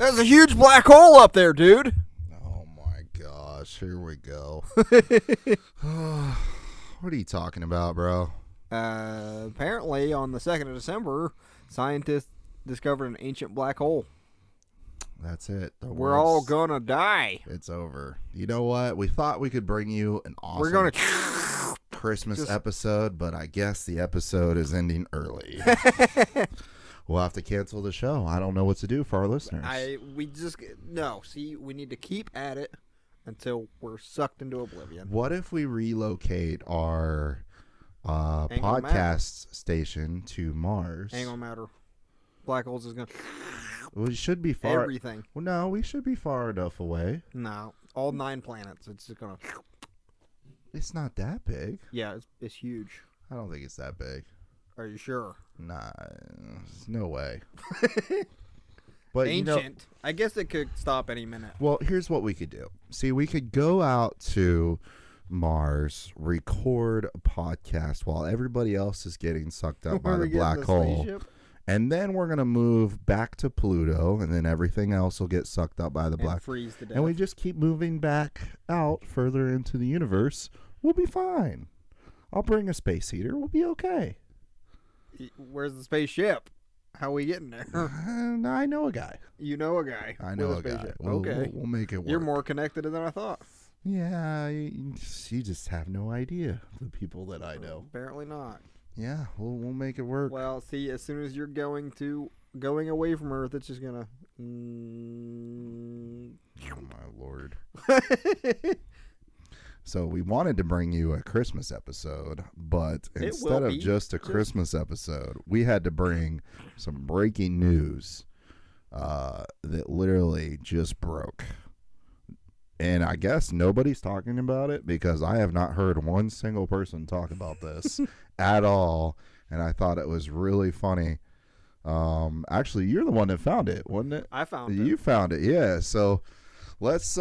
There's a huge black hole up there, dude. Oh my gosh, here we go. What are you talking about, bro? Apparently, on the 2nd of December, scientists discovered an ancient black hole. That's it. We're all gonna die. It's over. You know what? We thought we could bring you an awesome We're gonna Christmas episode, but I guess the episode is ending early. We'll have to cancel the show. I don't know what to do for our listeners. We need to keep at it until we're sucked into oblivion. What if we relocate our podcast station to Mars? Ain't gonna matter. Black holes is gonna. We should be far. Everything. Well, no, we should be far enough away. No, all 9 planets. It's just gonna. It's not that big. Yeah, it's huge. I don't think it's that big. Are you sure? Nah, there's no way. But ancient. I guess it could stop any minute. Well, here's what we could do. See, we could go out to Mars, record a podcast while everybody else is getting sucked up by the black hole. Spaceship? And then we're going to move back to Pluto, and then everything else will get sucked up by the black hole. Freeze to death. And we just keep moving back out further into the universe. We'll be fine. I'll bring a space heater. We'll be okay. Where's the spaceship? How are we getting there? I know a guy. You know a guy. I know a guy. Okay. We'll make it work. You're more connected than I thought. Yeah, you just have no idea the people that I know. Apparently not. Yeah, we'll make it work. Well, see, as soon as you're going away from Earth, it's just gonna. Oh my Lord. So we wanted to bring you a Christmas episode, but instead of just a Christmas episode, we had to bring some breaking news that literally just broke. And I guess nobody's talking about it because I have not heard one single person talk about this at all. And I thought it was really funny. Actually, you're the one that found it, wasn't it? I found it. You found it, yeah. So let's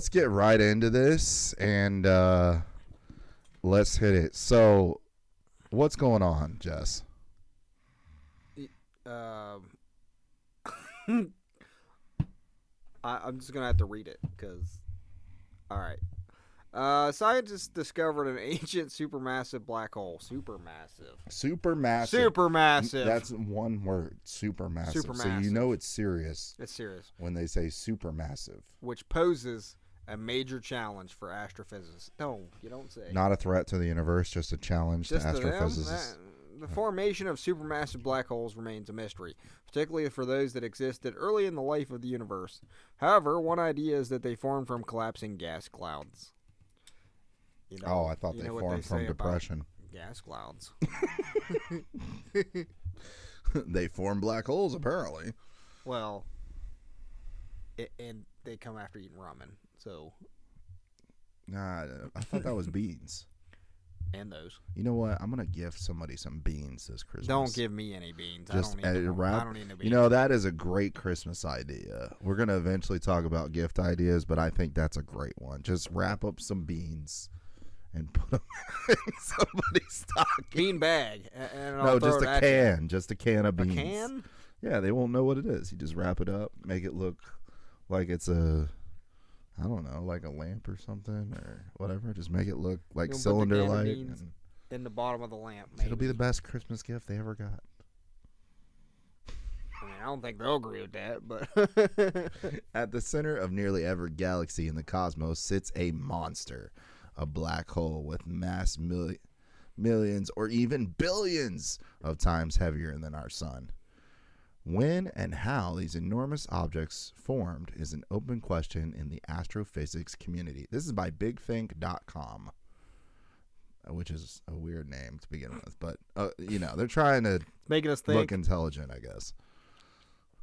get right into this and let's hit it. So what's going on, Jess? I'm just gonna have to read it because. All right. Scientists discovered an ancient supermassive black hole. Supermassive. That's one word. Supermassive. So you know it's serious. It's serious. When they say supermassive. Which poses a major challenge for astrophysicists. No, you don't say. Not a threat to the universe, just a challenge to astrophysicists. The formation of supermassive black holes remains a mystery, particularly for those that existed early in the life of the universe. However, one idea is that they formed from collapsing gas clouds. I thought they formed from depression. Gas clouds. They form black holes, apparently. Well, and they come after eating ramen, so. Nah, I thought that was beans. And those. You know what? I'm going to gift somebody some beans this Christmas. Don't give me any beans. Just I don't need no beans. You know, that is a great Christmas idea. We're going to eventually talk about gift ideas, but I think that's a great one. Just wrap up some beans and put them in somebody's stocking. Bean bag. And no, just a can. You. Just a can of beans. A can? Yeah, they won't know what it is. You just wrap it up, make it look like it's a... I don't know, like a lamp or something or whatever. Just make it look like cylinder light. In the bottom of the lamp, maybe. It'll be the best Christmas gift they ever got. I mean, I don't think they'll agree with that, but... At the center of nearly every galaxy in the cosmos sits a monster, a black hole with mass millions or even billions of times heavier than our sun. When and how these enormous objects formed is an open question in the astrophysics community. This is by bigthink.com, which is a weird name to begin with. But, they're trying to making us think. Look intelligent, I guess.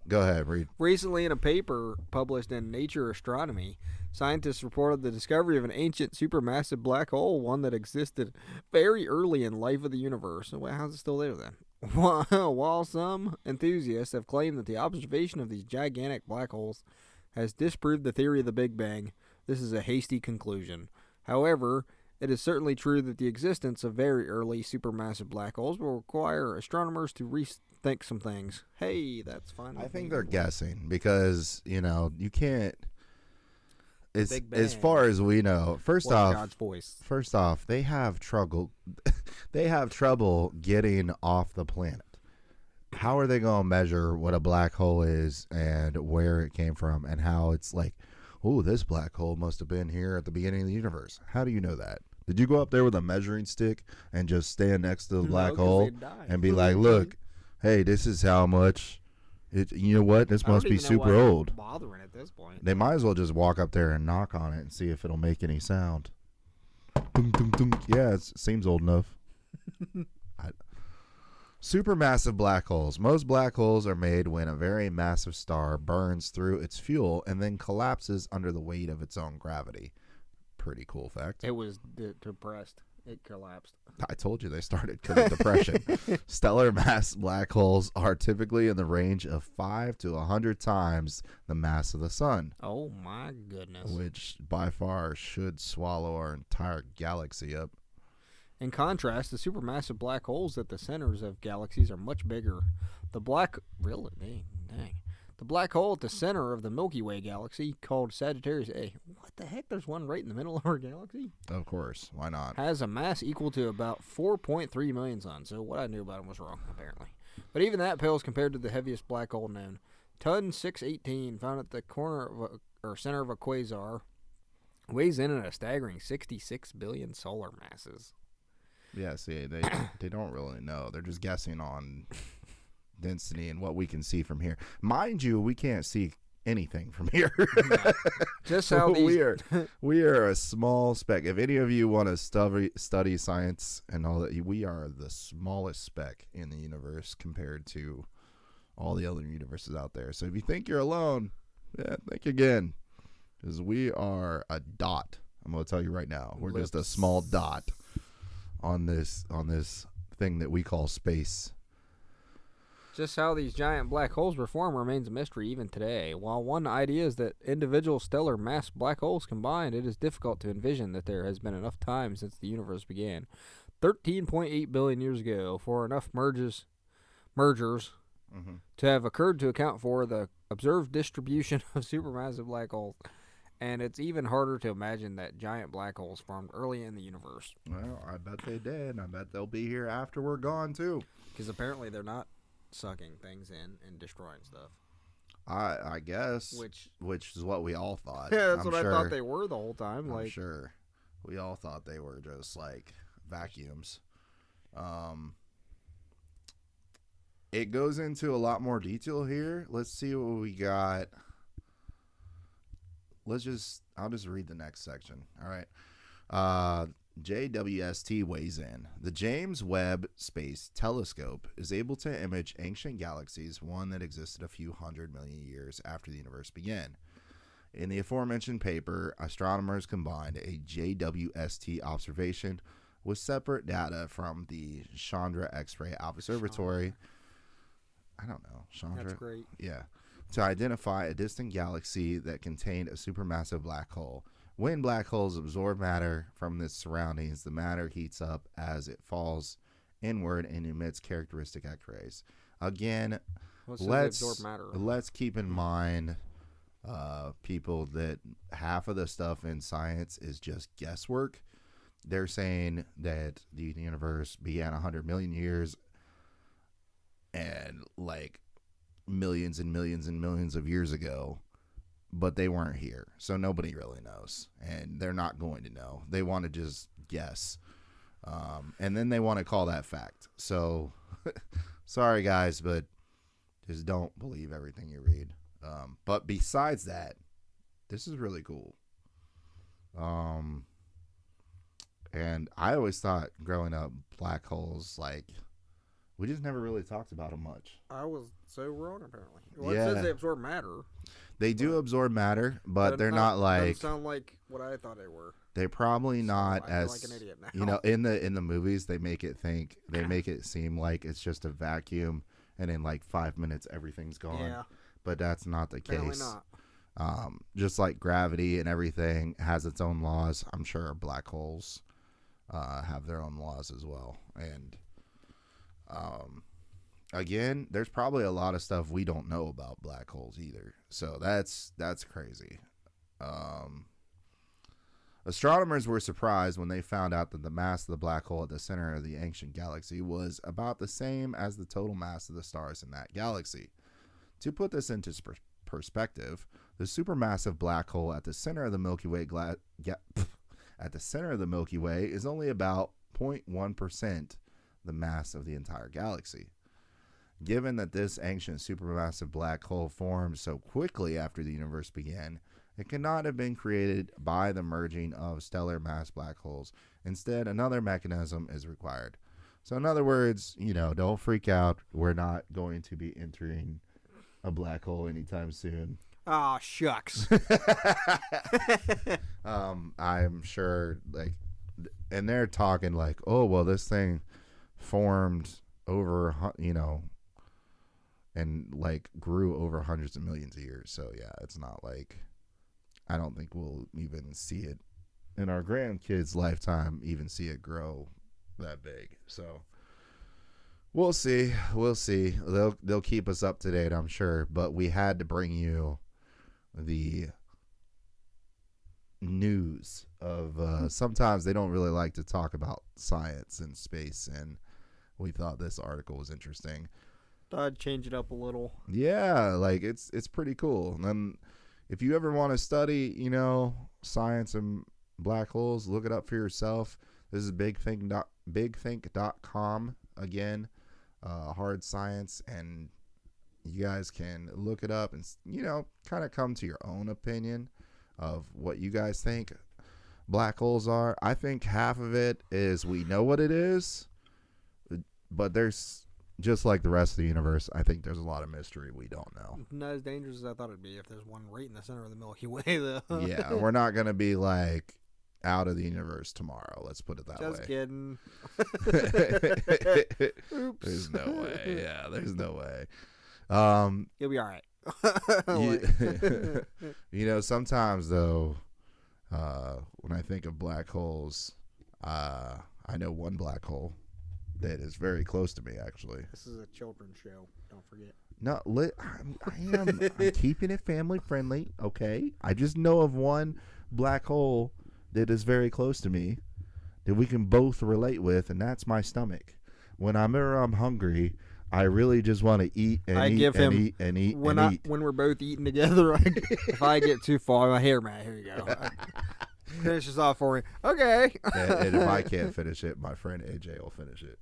Go ahead, read. Recently, in a paper published in Nature Astronomy, scientists reported the discovery of an ancient supermassive black hole, one that existed very early in life of the universe. Well, how's it still there then? While some enthusiasts have claimed that the observation of these gigantic black holes has disproved the theory of the Big Bang, this is a hasty conclusion. However, It is certainly true that the existence of very early supermassive black holes will require astronomers to rethink some things. Hey, that's fine. I with think me. they're guessing because, you can't. It's Big as Bang far as we know. was God's voice. First off, they have trouble. They have trouble getting off the planet. How are they going to measure what a black hole is and where it came from and how it's like, oh, this black hole must have been here at the beginning of the universe? How do you know that? Did you go up there with a measuring stick and just stand next to the black hole and be like, look, hey, this is how much? You know what? This must be super old. Bothering at this point. They might as well just walk up there and knock on it and see if it'll make any sound. Dum, dum, dum. Yeah, it seems old enough. Supermassive black holes. Most black holes are made when a very massive star burns through its fuel and then collapses under the weight of its own gravity. Pretty cool fact. It was depressed. It collapsed. I told you they started because of depression. Stellar mass black holes are typically in the range of 5 to 100 times the mass of the sun. Oh my goodness. Which by far should swallow our entire galaxy up. In contrast, the supermassive black holes at the centers of galaxies are much bigger. The black hole at the center of the Milky Way galaxy, called Sagittarius A. What the heck? There's one right in the middle of our galaxy? Of course. Why not? Has a mass equal to about 4.3 million suns. So what I knew about him was wrong, apparently. But even that pales compared to the heaviest black hole known. Ton 618, found at the center of a quasar, weighs in at a staggering 66 billion solar masses. Yeah, see, they don't really know. They're just guessing on density and what we can see from here. Mind you, we can't see anything from here. Just how these... we are a small speck. If any of you want to study science and all that, we are the smallest speck in the universe compared to all the other universes out there. So if you think you're alone, think again, because we are a dot. I'm going to tell you right now, we're just a small dot on this thing that we call space. Just how these giant black holes were formed remains a mystery even today. While one idea is that individual stellar mass black holes combined, it is difficult to envision that there has been enough time since the universe began, 13.8 billion years ago, for enough mergers to have occurred to account for the observed distribution of supermassive black holes. And it's even harder to imagine that giant black holes formed early in the universe. Well, I bet they did. I bet they'll be here after we're gone, too. Because apparently they're not sucking things in and destroying stuff. I guess. Which is what we all thought. Yeah, that's what I thought they were the whole time. I'm sure. We all thought they were just like vacuums. It goes into a lot more detail here. Let's see what we got. I'll just read the next section. All right. JWST weighs in. The James Webb Space Telescope is able to image ancient galaxies, one that existed a few 100 million years after the universe began. In the aforementioned paper, astronomers combined a JWST observation with separate data from the Chandra X-ray Observatory. I don't know. Chandra? That's great. Yeah. To identify a distant galaxy that contained a supermassive black hole. When black holes absorb matter from its surroundings, the matter heats up as it falls inward and emits characteristic X-rays. Again, let's keep in mind, people, that half of the stuff in science is just guesswork. They're saying that the universe began 100 million years and like millions and millions and millions of years ago, but they weren't here, so nobody really knows, and they're not going to know. They want to just guess, and then they want to call that fact. So sorry guys, but just don't believe everything you read. But besides that, this is really cool. And I always thought growing up, black holes, like, we just never really talked about them much. I was so wrong, apparently. Well, it says they absorb matter. They do absorb matter, but they're not like... Doesn't sound like what I thought they were. They're probably not I feel as... like an idiot now. You know, in the movies, they make it seem like it's just a vacuum, and in like 5 minutes, everything's gone. Yeah. But that's not the Apparently case. not. Just like gravity and everything has its own laws, I'm sure black holes have their own laws as well. And again, there's probably a lot of stuff we don't know about black holes either. So that's crazy. Astronomers were surprised when they found out that the mass of the black hole at the center of the ancient galaxy was about the same as the total mass of the stars in that galaxy. To put this into perspective, the supermassive black hole at the center of the Milky Way is only about 0.1% the mass of the entire galaxy. Given that this ancient supermassive black hole formed so quickly after the universe began, it cannot have been created by the merging of stellar mass black holes. Instead, another mechanism is required. So in other words, don't freak out. We're not going to be entering a black hole anytime soon. Ah, shucks. I'm sure, and they're talking like, oh, well, this thing formed over, and grew over hundreds of millions of years. So yeah, it's not like, I don't think we'll even see it in our grandkids' lifetime, even see it grow that big. So we'll see. They'll keep us up to date, I'm sure. But we had to bring you the news of sometimes they don't really like to talk about science and space, and we thought this article was interesting. Thought I'd change it up a little. Yeah, it's pretty cool. And then if you ever want to study, science and black holes, look it up for yourself. This is bigthink.com again, hard science, and you guys can look it up and kind of come to your own opinion of what you guys think black holes are. I think half of it is we know what it is, but there's, just like the rest of the universe, I think there's a lot of mystery we don't know. Not as dangerous as I thought it'd be if there's one right in the center of the Milky Way, though. Yeah, we're not going to be out of the universe tomorrow. Let's put it that way. Just kidding. Oops. There's no way. Yeah, there's no way. You'll be all right. Sometimes, though, when I think of black holes, I know one black hole that is very close to me, actually. This is a children's show. Don't forget. No, I'm keeping it family friendly, okay? I just know of one black hole that is very close to me that we can both relate with, and that's my stomach. When I'm hungry, I really just want to eat and eat and eat. When we're both eating together, if I get too far, here you go. Finish this off for me. Okay. and if I can't finish it, my friend AJ will finish it.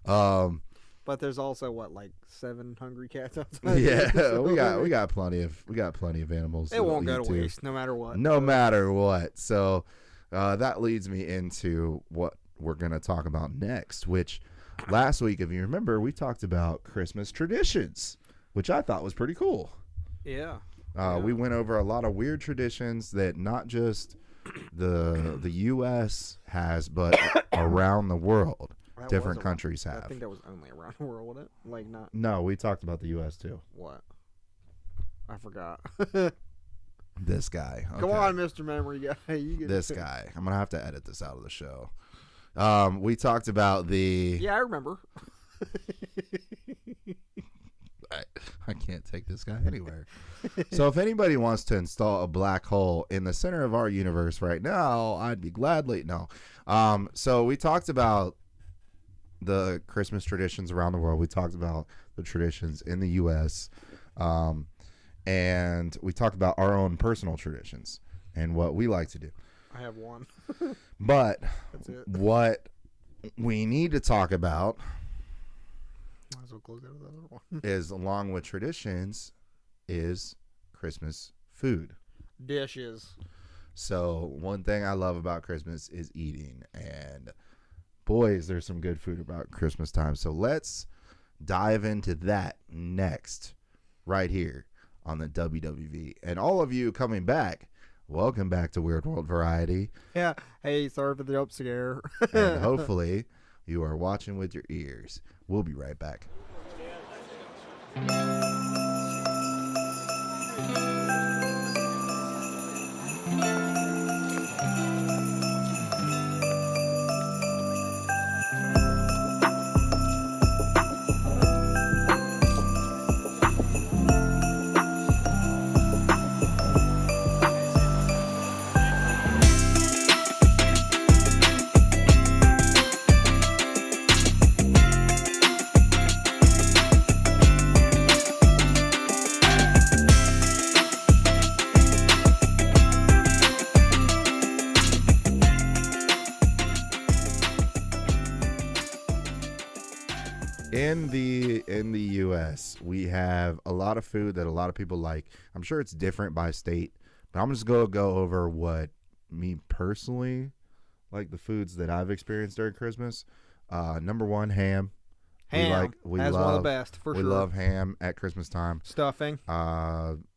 But there's also 7 hungry cats outside. Yeah, we got plenty of animals. It won't go to waste no matter what. No matter what. So that leads me into what we're gonna talk about next. Which last week, if you remember, we talked about Christmas traditions, which I thought was pretty cool. Yeah. We went over a lot of weird traditions that not just the U.S. has, but around the world, different countries have. I think that was only around the world, wasn't it? Not. No, we talked about the U.S. too. What? I forgot. This guy. Okay. Come on, Mr. Memory Guy. This guy. I'm gonna have to edit this out of the show. We talked about the. Yeah, I remember. I can't take this guy anywhere. So if anybody wants to install a black hole in the center of our universe right now, I'd be gladly. No. So we talked about the Christmas traditions around the world. We talked about the traditions in the U.S. And we talked about our own personal traditions and what we like to do. I have one. But that's it. What we need to talk about might as well close out the other one. is, along with traditions, is Christmas food. Dishes. So one thing I love about Christmas is eating, and boy, is there some good food about Christmas time. So let's dive into that next, right here on the WWV. And all of you coming back, welcome back to Weird World Variety. Yeah. Hey, sorry for the jump scare. And hopefully you are watching with your ears. We'll be right back. In the U.S., we have a lot of food that a lot of people like. I'm sure it's different by state, but I'm just gonna go over what me personally like the foods that I've experienced during Christmas. Number one, ham. Ham. That's one of the best for we sure. love ham at Christmas time. Stuffing.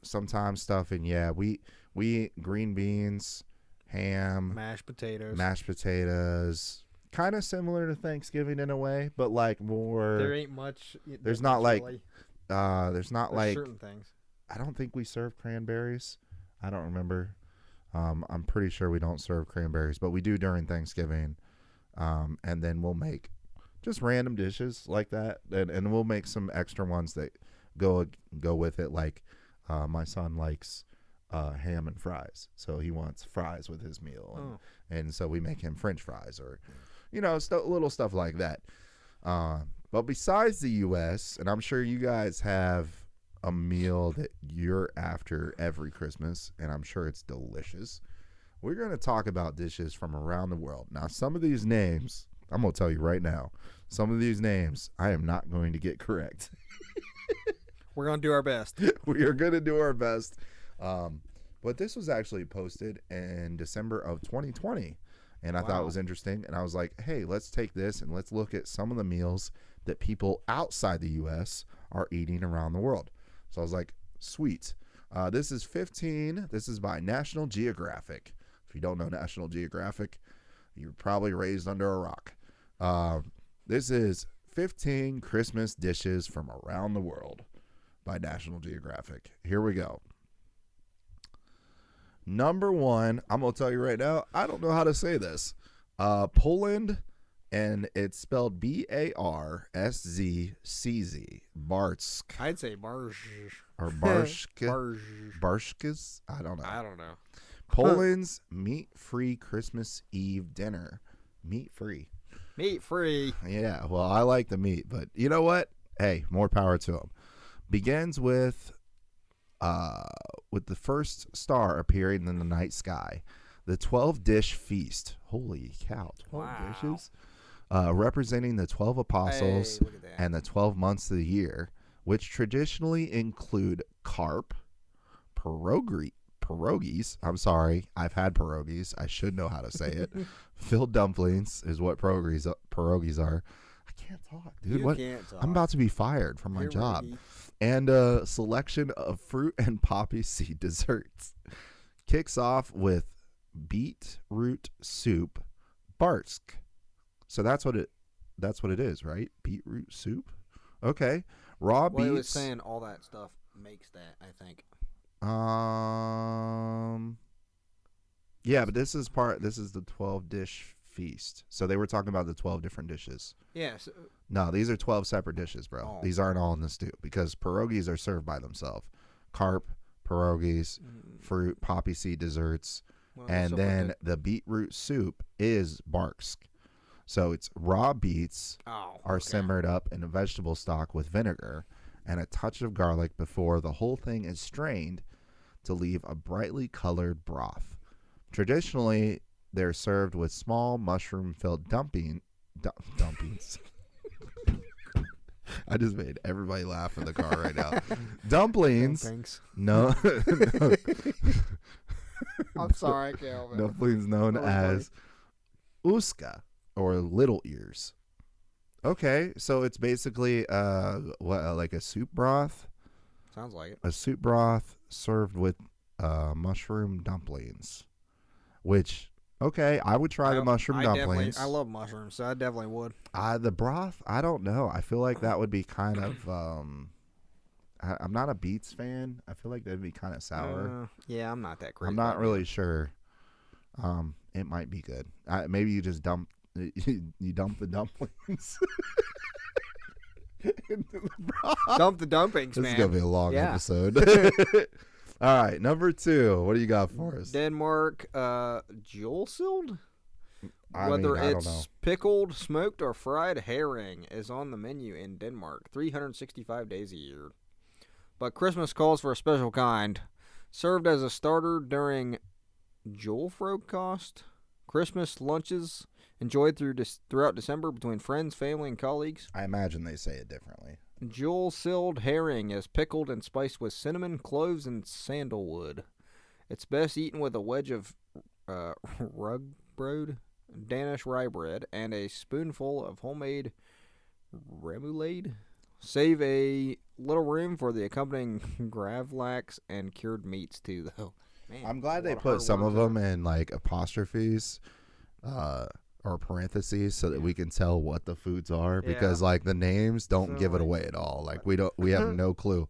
Sometimes stuffing. Yeah, we eat green beans, ham, Mashed potatoes. Kind of similar to Thanksgiving in a way, but like more. There ain't much. There's not like. Really. There's not like certain things. I don't think we serve cranberries. I don't remember. I'm pretty sure we don't serve cranberries, but we do during Thanksgiving. And then we'll make just random dishes like that, and we'll make some extra ones that go with it. Like my son likes ham and fries, so he wants fries with his meal, and so we make him French fries or, little stuff like that. But besides the U.S., and I'm sure you guys have a meal that you're after every Christmas, and I'm sure it's delicious. We're going to talk about dishes from around the world. Now, some of these names, I'm going to tell you right now, some of these names I am not going to get correct. We're going to do our best. We are going to do our best. But this was actually posted in December of 2020, and I thought it was interesting. And I was like, hey, let's take this and let's look at some of the meals that people outside the U.S. are eating around the world. So I was like, sweet. This is 15. This is by National Geographic. If you don't know National Geographic, you're probably raised under a rock. This is 15 Christmas dishes from around the world by National Geographic. Here we go. Number one, I'm going to tell you right now, I don't know how to say this. Poland, and it's spelled Barszcz. Barsk. I'd say barsh. Or barshka. Barshkas? I don't know. Poland's meat-free Christmas Eve dinner. Meat-free. Meat-free. Yeah, well, I like the meat, but you know what? Hey, more power to them. Begins with the first star appearing in the night sky. The 12-dish feast. Holy cow, 12 dishes? Representing the 12 apostles and the 12 months of the year, which traditionally include carp, pierogies. I'm sorry, I've had pierogies. I should know how to say it. Filled dumplings is what pierogies are. I can't talk, dude. You can't talk. I'm about to be fired from my job. And a selection of fruit and poppy seed desserts. Kicks off with beetroot soup, barsk. So that's what it is, right? Beetroot soup. Okay. Raw beets. He was saying all that stuff makes that, I think. Yeah, but this is the 12-dish feast. So they were talking about the 12 different dishes. Yes. No, these are 12 separate dishes, bro. Oh. These aren't all in the stew because pierogies are served by themselves. Carp, pierogies, fruit, poppy seed desserts, and then the beetroot soup is barsk. So it's raw beets are simmered up in a vegetable stock with vinegar and a touch of garlic before the whole thing is strained to leave a brightly colored broth. Traditionally, they're served with small mushroom-filled dumplings. I just made everybody laugh in the car right now. Dumplings. No. I'm sorry, Calvin. Dumplings known as uska or little ears. Okay, so it's basically like a soup broth. Sounds like it. A soup broth served with mushroom dumplings, which I would try the mushroom dumplings. I love mushrooms, so I definitely would. The broth, I don't know. I feel like that would be kind of. I'm not a beets fan. I feel like that'd be kind of sour. Yeah, I'm not that crazy. I'm not really sure. It might be good. Maybe you just dump the dumplings. Dump the dumplings, man. This is gonna be a long episode. All right, number 2. What do you got for us? Denmark, julesild? Whether I don't it's know. pickled, smoked, or fried herring is on the menu in Denmark 365 days a year. But Christmas calls for a special kind. Served as a starter during Julefrokost, Christmas lunches, Enjoyed throughout December between friends, family, and colleagues. I imagine they say it differently. Jewel-sealed herring is pickled and spiced with cinnamon, cloves, and sandalwood. It's best eaten with a wedge of rugbrod, Danish rye bread, and a spoonful of homemade remoulade. Save a little room for the accompanying gravlax and cured meats too, though. Man, I'm glad they put some of them in like apostrophes or parentheses so that we can tell what the foods are, because like the names don't give it away at all. Like we have no clue.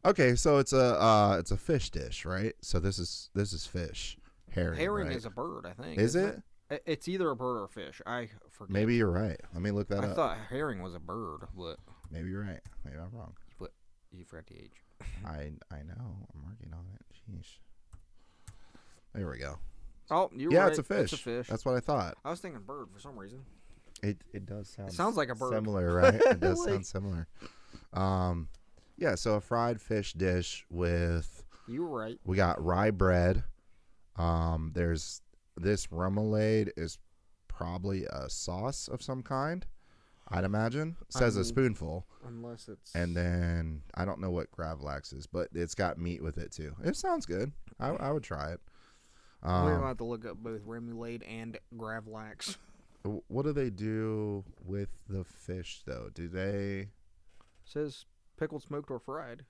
Okay, so it's a fish dish, right? So this is fish. Herring, right? is a bird, I think. Is it? It's either a bird or a fish. I forget. Maybe you're right. Let me look that up. I thought herring was a bird, but maybe you're right. Maybe I'm wrong. But you forgot the age. I know. I'm working on it. Sheesh. There we go. Oh, you're right. Yeah, it's a fish. It's a fish. That's what I thought. I was thinking bird for some reason. It does sound. It sounds like a bird. Similar, right? It does sound similar. Yeah. So a fried fish dish with. You were right. We got rye bread. There's this remoulade is probably a sauce of some kind, I'd imagine. It says a spoonful. Unless it's. And then I don't know what gravlax is, but it's got meat with it too. It sounds good. I would try it. We're going to have to look up both remoulade and gravlax. What do they do with the fish though? Do they? It says pickled, smoked, or fried.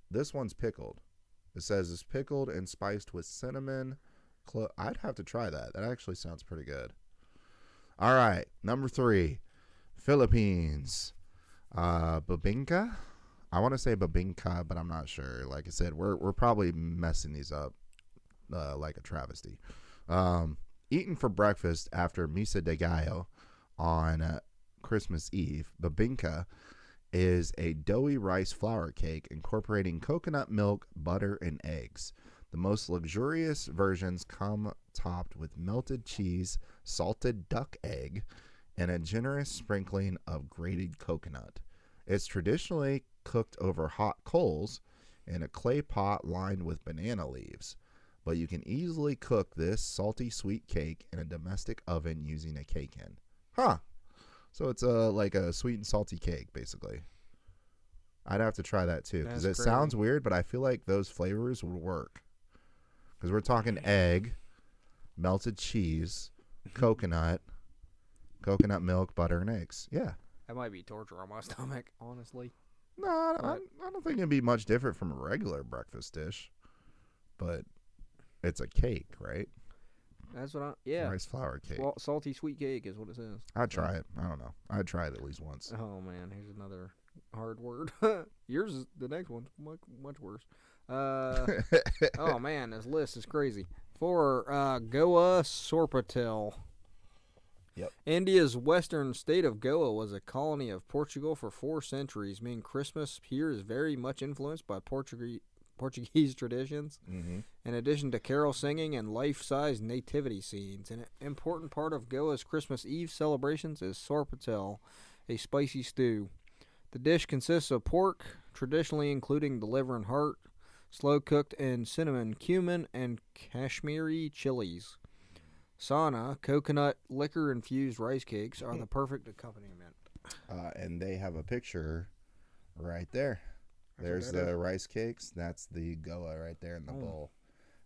This one's pickled. It says it's pickled and spiced with cinnamon. I'd have to try that. That actually sounds pretty good. All right, number 3, Philippines. Babinka. I want to say babinka, but I'm not sure. Like I said, we're probably messing these up like a travesty. Eaten for breakfast after Misa de Gallo on Christmas Eve, babinka is a doughy rice flour cake incorporating coconut milk, butter, and eggs. The most luxurious versions come topped with melted cheese, salted duck egg, and a generous sprinkling of grated coconut. It's traditionally cooked over hot coals in a clay pot lined with banana leaves, but you can easily cook this salty sweet cake in a domestic oven using a cake hen. Huh. So it's like a sweet and salty cake, basically. I'd have to try that too, because it sounds weird, but I feel like those flavors would work. Because we're talking egg, melted cheese, coconut milk, butter, and eggs. Yeah. That might be torture on my stomach, honestly. No, I don't think it'd be much different from a regular breakfast dish. But it's a cake, right? That's what yeah. Rice flour cake. Well, salty sweet cake is what it says. I'd try it. I don't know. I'd try it at least once. Oh, man. Here's another hard word. Yours is the next one's much worse. Oh, man. This list is crazy. For Goa Sorpatel. Yep. India's western state of Goa was a colony of Portugal for 4 centuries, meaning Christmas here is very much influenced by Portuguese traditions. Mm-hmm. In addition to carol singing and life-size nativity scenes. An important part of Goa's Christmas Eve celebrations is sorpatel, a spicy stew. The dish consists of pork, traditionally including the liver and heart, slow-cooked in cinnamon, cumin, and Kashmiri chilies. Sana, coconut liquor-infused rice cakes are the perfect accompaniment. And they have a picture right there. There's the rice cakes. That's the Goa right there in the bowl.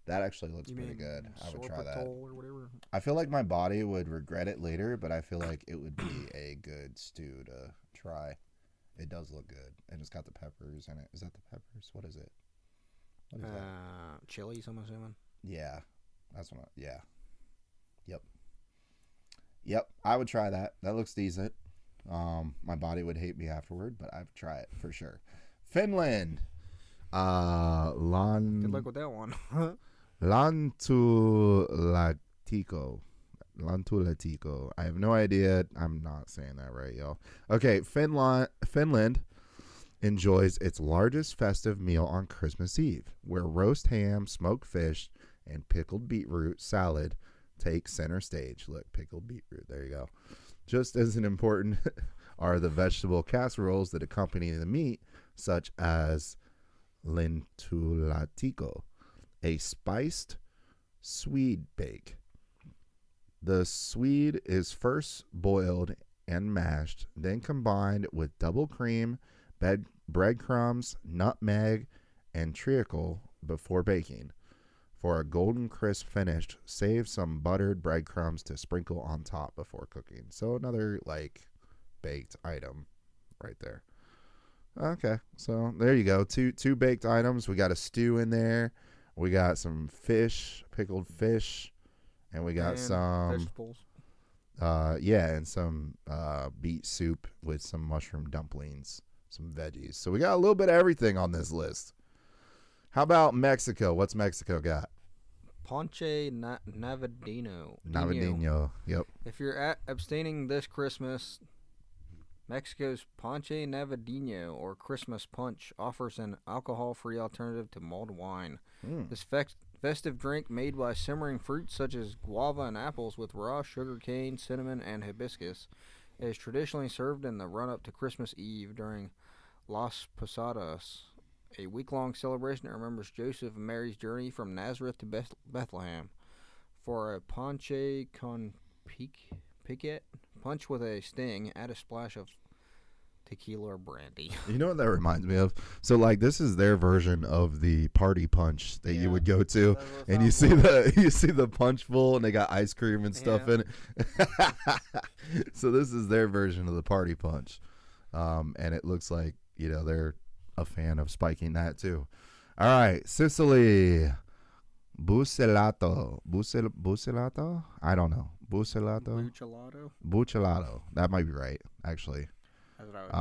That actually looks pretty good. I would try that. Or whatever? I feel like my body would regret it later, but I feel like it would be a good stew to try. It does look good. And it's got the peppers in it. Is that the peppers? What is it? What is that? Chilies, I'm assuming. Yeah. That's what yeah. Yep. I would try that. That looks decent. My body would hate me afterward, but I'd try it for sure. Finland. Good luck with that one. Lantulatico. I have no idea. I'm not saying that right, y'all. Okay, Finland enjoys its largest festive meal on Christmas Eve, where roast ham, smoked fish, and pickled beetroot salad take center stage. Look, pickled beetroot. There you go. Just as important are the vegetable casseroles that accompany the meat, such as lentulatico, a spiced Swede bake. The Swede is first boiled and mashed, then combined with double cream, breadcrumbs, nutmeg, and treacle before baking. For a golden crisp finish, save some buttered breadcrumbs to sprinkle on top before cooking. So another like baked item right there. Okay, so there you go. Two baked items. We got a stew in there. We got some fish, pickled fish, and we got And some vegetables. and some beet soup with some mushroom dumplings, some veggies. So we got a little bit of everything on this list. How about Mexico? What's Mexico got? Ponche Navideño. Navideño. Yep. If you're abstaining this Christmas, Mexico's Ponche Navideño, or Christmas Punch, offers an alcohol-free alternative to mulled wine. This festive drink, made by simmering fruits such as guava and apples with raw sugar cane, cinnamon, and hibiscus, is traditionally served in the run-up to Christmas Eve during Las Posadas, a week-long celebration that remembers Joseph and Mary's journey from Nazareth to Bethlehem. For a ponche con piqued, punch with a sting, add a splash of tequila or brandy. You know what that reminds me of? So like this is their version of the party punch that you would go to, and you see the punch bowl, and they got ice cream and stuff in it. So this is their version of the party punch, and it looks like they're a fan of spiking that too. All right, Sicily, bucellato. I don't know. Bucellato. That might be right, actually. That's what I was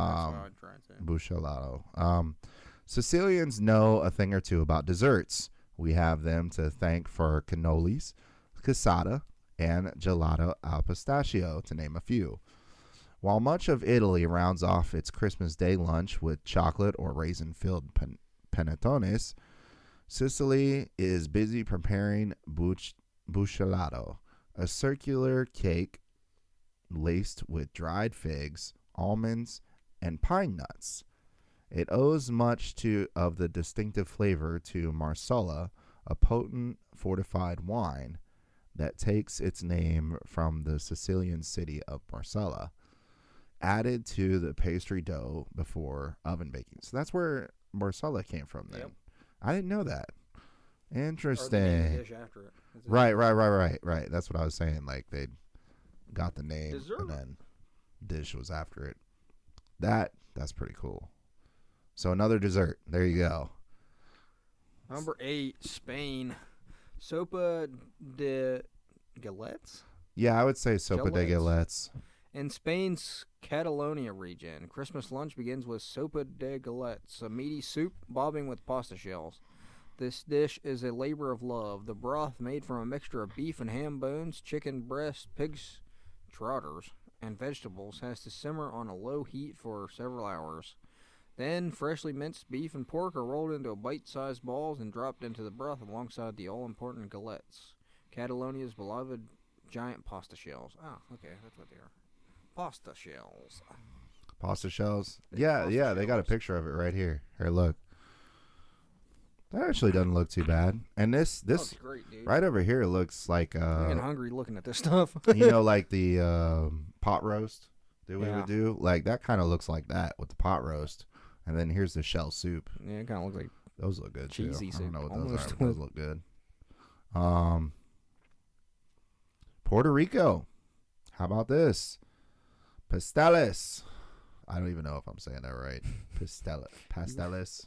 trying to say. Bucellato. Sicilians know a thing or two about desserts. We have them to thank for cannolis, cassata, and gelato al pistachio, to name a few. While much of Italy rounds off its Christmas Day lunch with chocolate or raisin-filled panettones, Sicily is busy preparing bucellato, a circular cake laced with dried figs, almonds, and pine nuts. It owes much of the distinctive flavor to Marsala, a potent fortified wine that takes its name from the Sicilian city of Marsala, added to the pastry dough before oven baking. So that's where Marsala came from then. Yep. I didn't know that. Interesting. Or the dish after it. Right. That's what I was saying. Like they got the name Dessert. And then dish was after it. That's pretty cool. So another dessert. There you go. Number 8, Spain. Sopa de galettes? Yeah, I would say sopa de galettes. In Spain's Catalonia region, Christmas lunch begins with sopa de galettes, a meaty soup bobbing with pasta shells. This dish is a labor of love. The broth, made from a mixture of beef and ham bones, chicken breast, pig's trotters, and vegetables, has to simmer on a low heat for several hours. Then, freshly minced beef and pork are rolled into bite-sized balls and dropped into the broth alongside the all-important galettes, Catalonia's beloved giant pasta shells. Oh, okay, that's what they are. Pasta shells. Pasta shells? Yeah, they got a picture of it right here. Here, look. That actually doesn't look too bad. And this great, dude. Right over here looks like I'm getting hungry looking at this stuff. Like the pot roast that we would do. Like that kind of looks like that with the pot roast. And then here's the shell soup. Yeah, it kind of looks like those look good cheesy too. soup. I don't know what those are. But those look good. Puerto Rico. How about this? Pasteles. I don't even know if I'm saying that right. Pasteles.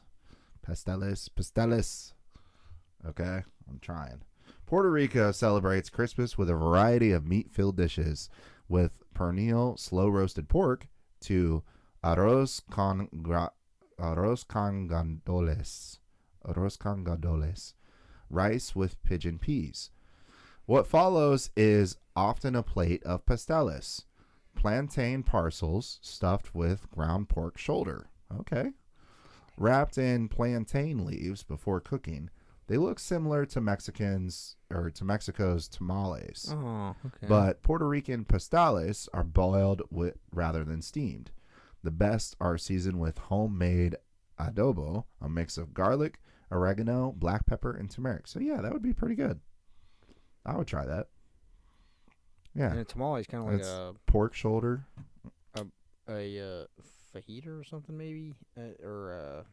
Okay, I'm trying. Puerto Rico celebrates Christmas with a variety of meat-filled dishes, with pernil slow-roasted pork to arroz con gandoles, rice with pigeon peas. What follows is often a plate of pasteles, plantain parcels stuffed with ground pork shoulder. Okay. Wrapped in plantain leaves before cooking. They look similar to Mexico's tamales. Oh, okay. But Puerto Rican pasteles are boiled rather than steamed. The best are seasoned with homemade adobo, a mix of garlic, oregano, black pepper, and turmeric. So yeah, that would be pretty good. I would try that. Yeah. And a tamale is kind of like It's pork shoulder. a fajita or something, maybe, or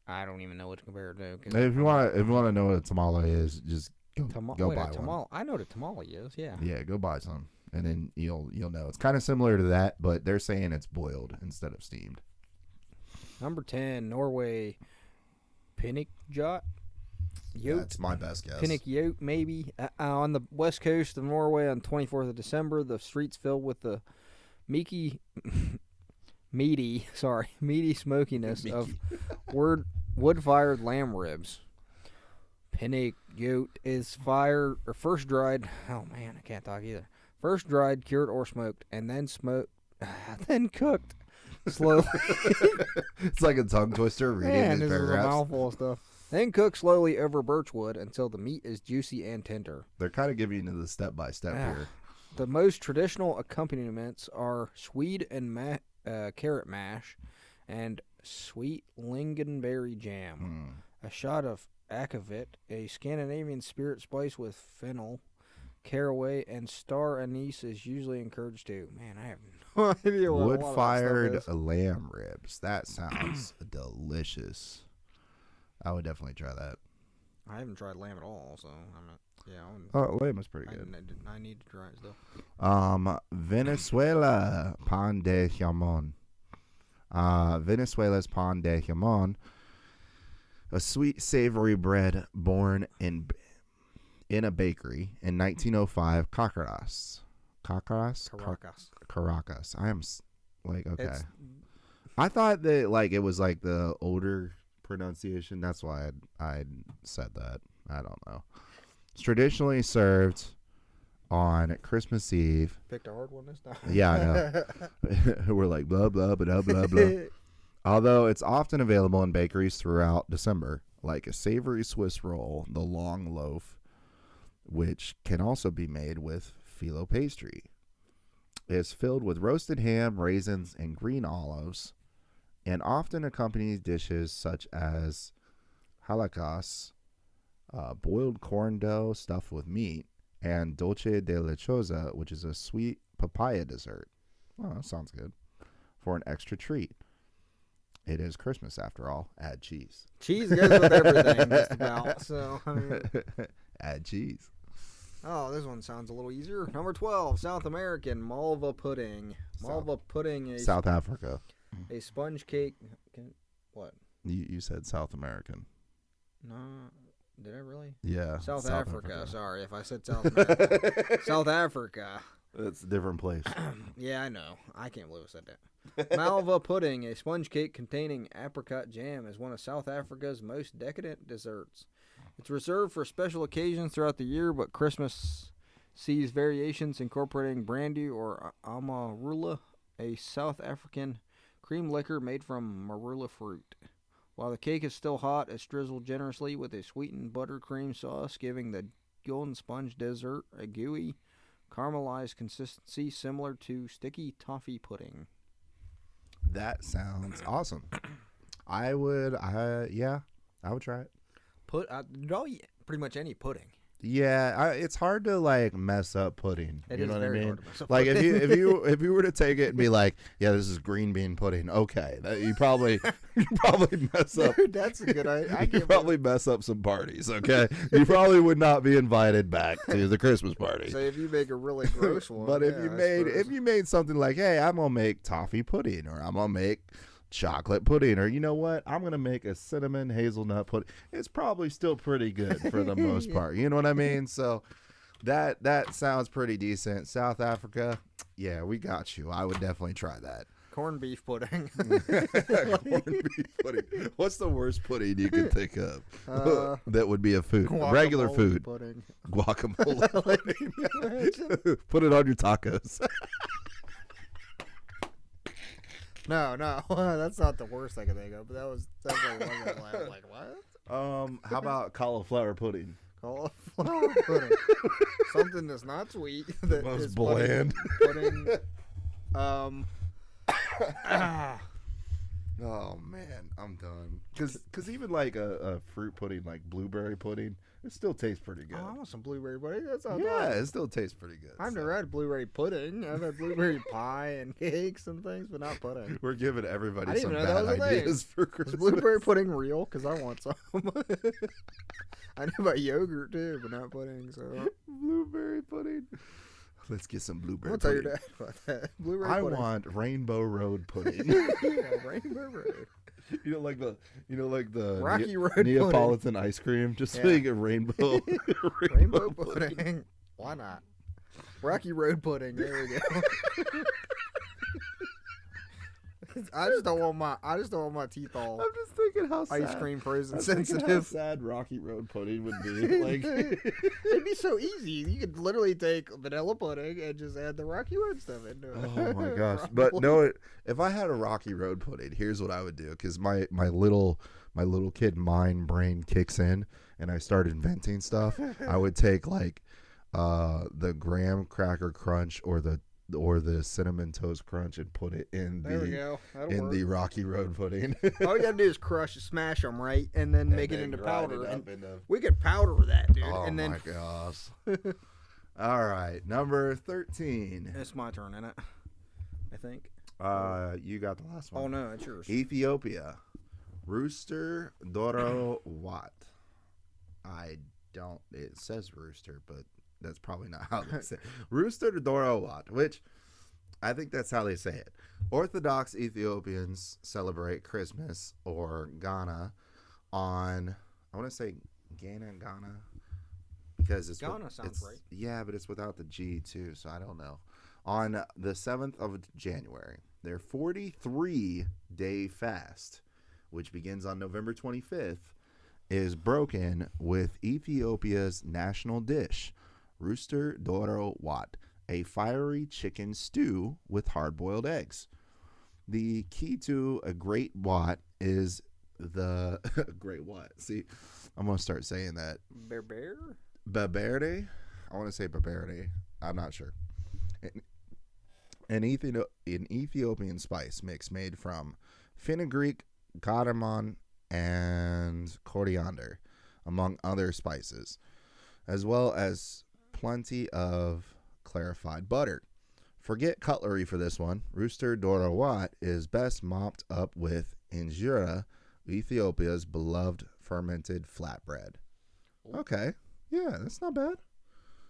I don't even know what to compare it to. If you want to know what a tamale is, just go buy one. I know what a tamale is. Yeah. Yeah, go buy some, and then you'll know. It's kind of similar to that, but they're saying it's boiled instead of steamed. Number 10, Norway, piqued. That's my best guess. Piqued, maybe. On the west coast of Norway on 24th of December, the streets filled with the meaty smokiness of wood-fired lamb ribs. Piqued is first dried. Oh man, I can't talk either. First dried, cured, or smoked, and then then cooked slowly. It's like a tongue twister reading these paragraphs. Is a mouthful of stuff. Then cook slowly over birch wood until the meat is juicy and tender. They're kind of giving you the step-by-step here. The most traditional accompaniments are swede and carrot mash and sweet lingonberry jam. A shot of akavit, a Scandinavian spirit spice with fennel, caraway, and star anise is usually encouraged too. Man, I have no idea what wood-fired lamb ribs. That sounds delicious. I would definitely try that. I haven't tried lamb at all, so I'm not. Lamb is pretty good. I need to try it still. Venezuela pan de jamon. Venezuela's pan de jamon, a sweet savory bread born in a bakery in 1905, Caracas. I am like, okay. I thought that like it was like the older pronunciation. That's why I said that. I don't know. It's traditionally served on Christmas Eve. Picked a hard one this time. Yeah, I know. We're like blah blah blah blah blah. Although it's often available in bakeries throughout December, like a savory Swiss roll, the long loaf, which can also be made with phyllo pastry. It is filled with roasted ham, raisins, and green olives, and often accompanies dishes such as halakas, boiled corn dough stuffed with meat, and dulce de lechosa, which is a sweet papaya dessert. Oh, that sounds good. For an extra treat. It is Christmas after all. Add cheese. Cheese goes with everything, just about. So, I mean, add cheese. Oh, this one sounds a little easier. Number 12, South American Malva pudding. Malva pudding. South Africa. A sponge cake. What? You said South American. No. Did I really? Yeah. South Africa. Sorry if I said South America. South Africa. That's a different place. Yeah, I know. I can't believe I said that. Malva pudding, a sponge cake containing apricot jam, is one of South Africa's most decadent desserts. It's reserved for special occasions throughout the year, but Christmas sees variations incorporating brandy or amarula, a South African cream liquor made from marula fruit. While the cake is still hot, it's drizzled generously with a sweetened buttercream sauce, giving the golden sponge dessert a gooey, caramelized consistency similar to sticky toffee pudding. That sounds awesome. I would try it. Pretty much any pudding. Yeah, it's hard to like mess up pudding. It you is know what I very mean? hard to mess up Like pudding. if you were to take it and be like, yeah, this is green bean pudding. Okay, you probably mess up. Dude, that's a good idea. You probably mess up some parties. Okay, you probably would not be invited back to the Christmas party. Say if you make a really gross one. But if you made something like, hey, I'm gonna make toffee pudding, or I'm gonna make chocolate pudding, or you know what, I'm gonna make a cinnamon hazelnut pudding, it's probably still pretty good for the most part. You know what I mean? So that sounds pretty decent. South Africa, yeah, we got you. I would definitely try that. Corned beef pudding. Corned beef pudding. What's the worst pudding you can think of that would be a food, regular food? Pudding. Guacamole pudding. Put it on your tacos. No, that's not the worst I could think of. But that was definitely one that I was like, what? How about cauliflower pudding? Cauliflower pudding. Something that's not sweet. That most is bland. Pudding. Oh man, I'm done. Cause even like a fruit pudding, like blueberry pudding, it still tastes pretty good. Oh, I want some blueberry pudding. That sounds Yeah, awesome. it still tastes pretty good. I've never had blueberry pudding. I've had blueberry pie and cakes and things, but not pudding. We're giving I everybody didn't some even know that bad was a thing. ideas for Is Christmas. blueberry pudding real? Because I want some. I know about yogurt too, but not pudding. So Blueberry pudding. Let's get some I'm blueberry gonna tell your pudding. dad about that. Blueberry I pudding. want Rainbow Road pudding. Yeah, Rainbow Road. You know, like the Rocky Road pudding. Neapolitan ice cream. Just Yeah. make a rainbow. Rainbow pudding. Why not? Rocky Road pudding. There we go. I just don't want my teeth all I'm just thinking how sad. ice cream frozen I'm thinking how sensitive. sad Rocky Road pudding would be. Like, It'd be so easy. You could literally take vanilla pudding and just add the Rocky Road stuff into it. oh my gosh! But no, if I had a Rocky Road pudding, here's what I would do. Because my little kid mind brain kicks in, and I start inventing stuff. I would take like the graham cracker crunch or the cinnamon toast crunch and put it in There we go. That'll in work. the Rocky Road pudding. All you gotta do is smash them right, and then make it then into grind powder. it up And into- we could powder that, dude. Oh and then my gosh! All right, number 13. it's my turn, isn't it? I think. You got the last one. Oh no, it's yours. Ethiopia, rooster doro wat. I don't. It says rooster, but that's probably not how they say it. Rooster doro wat, which I think that's how they say it. Orthodox Ethiopians celebrate Christmas or Ghana on. I want to say Ghana, because it's Ghana sounds right. Yeah, but it's without the G too, so I don't know. On the 7th of January, their 43-day fast, which begins on November 25th, is broken with Ethiopia's national dish, rooster doro wat, a fiery chicken stew with hard-boiled eggs. The key to a great wat is the great wat. See, I'm gonna start saying that. Bear? Baberde? I want to say baberde. I'm not sure. An Ethiopian spice mix made from fenugreek, cardamom, and coriander, among other spices, as well as plenty of clarified butter. Forget cutlery for this one. Rooster doro wat is best mopped up with injera, Ethiopia's beloved fermented flatbread. Okay. Yeah, that's not bad.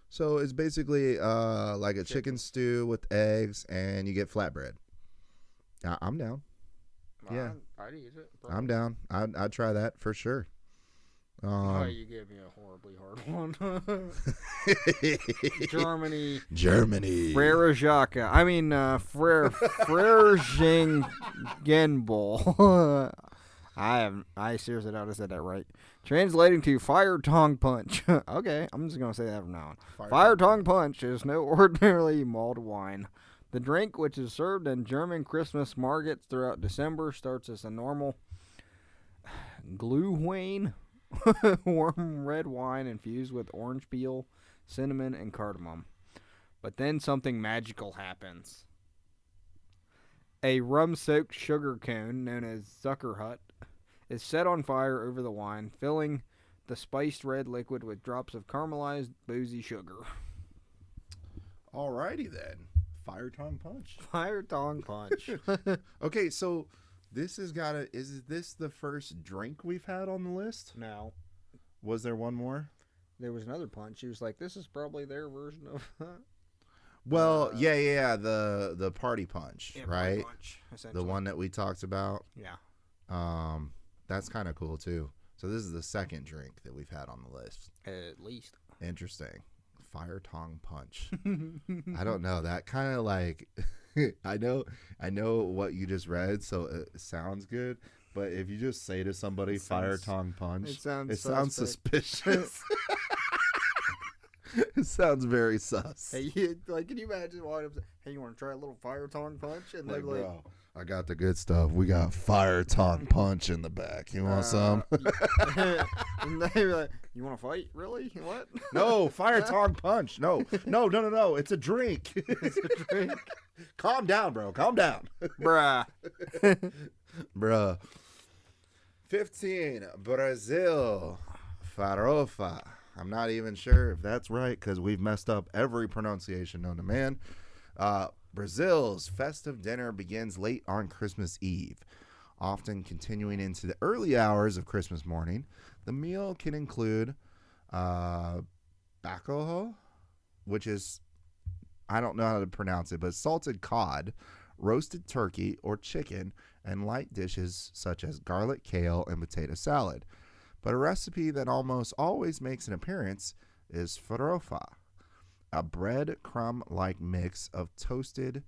So it's basically like a chicken stew with eggs, and you get flatbread. I'm down. Yeah. I'd eat it. I'm down. I'd try that for sure. Oh, you gave me a horribly hard one. Germany. Frere Jacques. I mean, Frere Genbol. I seriously doubt I said that right. Translating to fire tongue punch. Okay, I'm just gonna say that from now on. Fire tongue punch is no ordinarily mulled wine. The drink, which is served in German Christmas markets throughout December, starts as a normal Glühwein, warm red wine infused with orange peel, cinnamon, and cardamom. But then something magical happens. A rum-soaked sugar cone, known as Zuckerhut, is set on fire over the wine, filling the spiced red liquid with drops of caramelized boozy sugar. Alrighty then. Fire tongue punch. Fire tongue punch. Okay, so is this the first drink we've had on the list? No. Was there one more? There was another punch. He was like, this is probably their version of Well, yeah, the party punch, right? Punch, The one that we talked about. Yeah. That's kind of cool too. So this is the second drink that we've had on the list. At least. Interesting. Fire tongue punch. I don't know. That kind of like I know what you just read, so it sounds good. But if you just say to somebody fire tongue punch, it sounds suspicious. It sounds very sus. Hey, can you imagine walking up? Hey, you want to try a little fire tongue punch? And they're like, bro, I got the good stuff. We got fire tongue punch in the back. You want some? And they were like, you want to fight? Really? What? No, fire tongue punch. No. It's a drink. It's a drink. Calm down, bro. Calm down. Bruh. Bruh. 15, Brazil. Farofa. I'm not even sure if that's right because we've messed up every pronunciation known to man. Brazil's festive dinner begins late on Christmas Eve, often continuing into the early hours of Christmas morning. The meal can include bacalhau, which is, I don't know how to pronounce it, but salted cod, roasted turkey or chicken, and light dishes such as garlic, kale, and potato salad. But a recipe that almost always makes an appearance is farofa, a bread crumb-like mix of toasted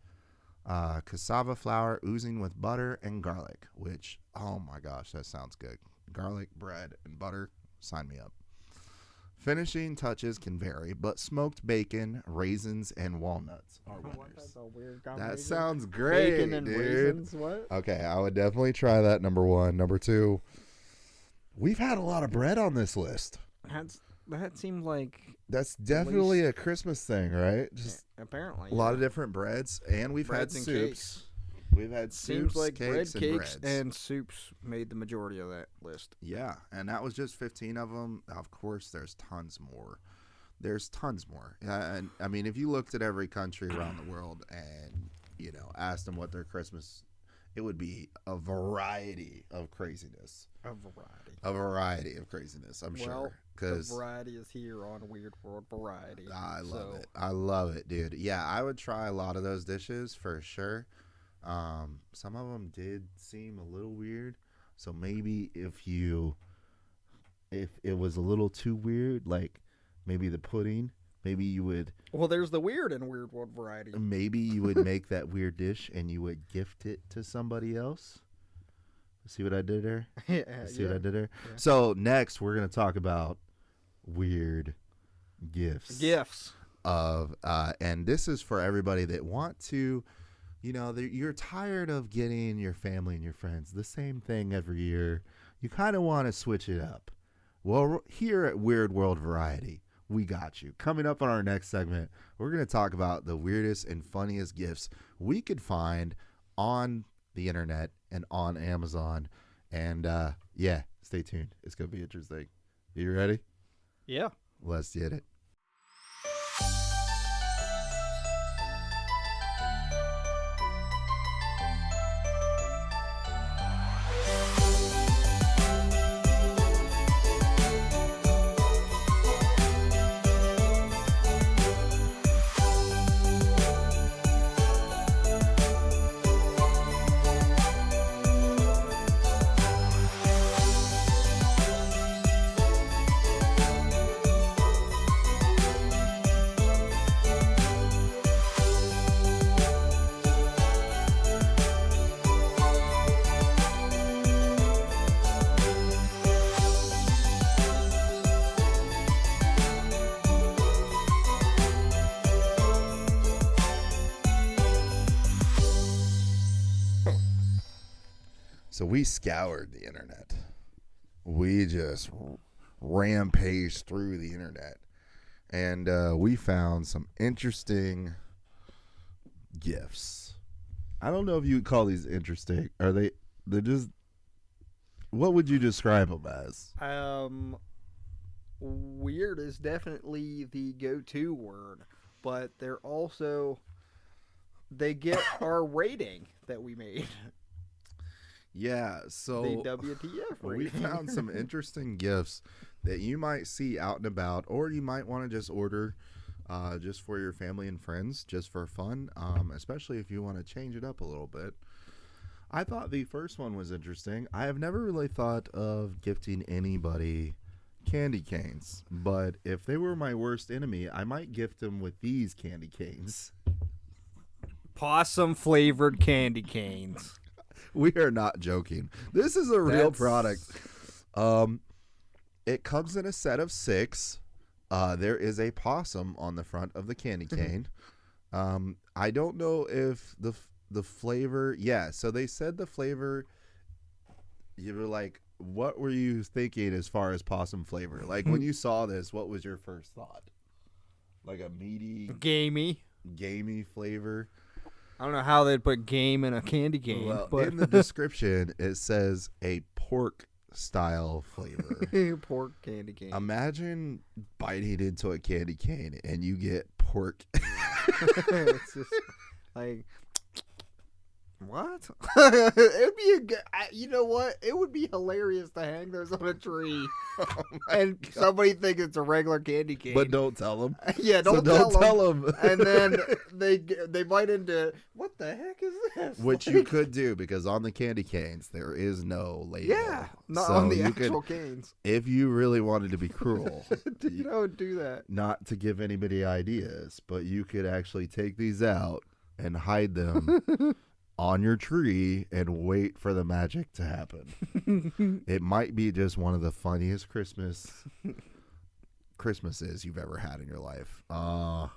cassava flour oozing with butter and garlic, which, oh my gosh, that sounds good. Garlic, bread, and butter, sign me up. Finishing touches can vary, but smoked bacon, raisins, and walnuts are winners. That sounds great, Bacon and dude. raisins, what? Okay, I would definitely try that, number one. Number two, we've had a lot of bread on this list. That seems like That's definitely a Christmas thing, right? Just apparently a lot of different breads, and we've breads had and soups. cakes. We've had Seems soups, like cakes, bread, and cakes, breads. and soups made the majority of that list. Yeah, and that was just 15 of them. Of course, there's tons more. There's tons more. And I mean, if you looked at every country around the world and, asked them what their Christmas, it would be a variety of craziness. A variety of craziness, I'm sure. Because variety is here on Weird World Variety. I love it. I love it, dude. Yeah, I would try a lot of those dishes for sure. Some of them did seem a little weird. So maybe if it was a little too weird, like maybe the pudding, maybe you would. Well, there's the weird in Weird World Variety. Maybe you would make that weird dish and you would gift it to somebody else. See what I did there? See what I did there? Yeah. So next we're going to talk about weird gifts. And this is for everybody that want to, you're tired of getting your family and your friends the same thing every year. You kind of want to switch it up. Well, here at Weird World Variety, we got you. Coming up on our next segment, we're going to talk about the weirdest and funniest gifts we could find on the internet and on Amazon. And stay tuned. It's going to be interesting. You ready? Yeah. Let's get it. So we scoured the internet. We just rampaged through the internet. And we found some interesting gifts. I don't know if you would call these interesting. They're just, what would you describe them as? Weird is definitely the go-to word. But they're also, they get our rating that we made. Yeah, so the WTF rating. We found some interesting gifts that you might see out and about, or you might want to just order just for your family and friends, just for fun, especially if you want to change it up a little bit. I thought the first one was interesting. I have never really thought of gifting anybody candy canes, but if they were my worst enemy, I might gift them with these candy canes. Possum flavored candy canes. We are not joking. This is a real product. It comes in a set of 6. There is a possum on the front of the candy cane. I don't know if the flavor. Yeah, so they said the flavor. You were like, what were you thinking as far as possum flavor? Like when you saw this, what was your first thought? Like a meaty, gamey flavor. I don't know how they'd put game in a candy cane, Well, but in the description, it says a pork style flavor. pork candy cane. Imagine biting into a candy cane and you get pork. It's just like, what? It'd be you know what? It would be hilarious to hang those on a tree, and somebody thinks it's a regular candy cane. But don't tell them. Yeah, Don't tell them. And then they bite into, what the heck is this? Which you could do, because on the candy canes there is no label. Yeah, not So on the you actual could, canes. if you really wanted to be cruel, Don't do that. not to give anybody ideas, but you could actually take these out and hide them on your tree and wait for the magic to happen. It might be just one of the funniest Christmases you've ever had in your life. I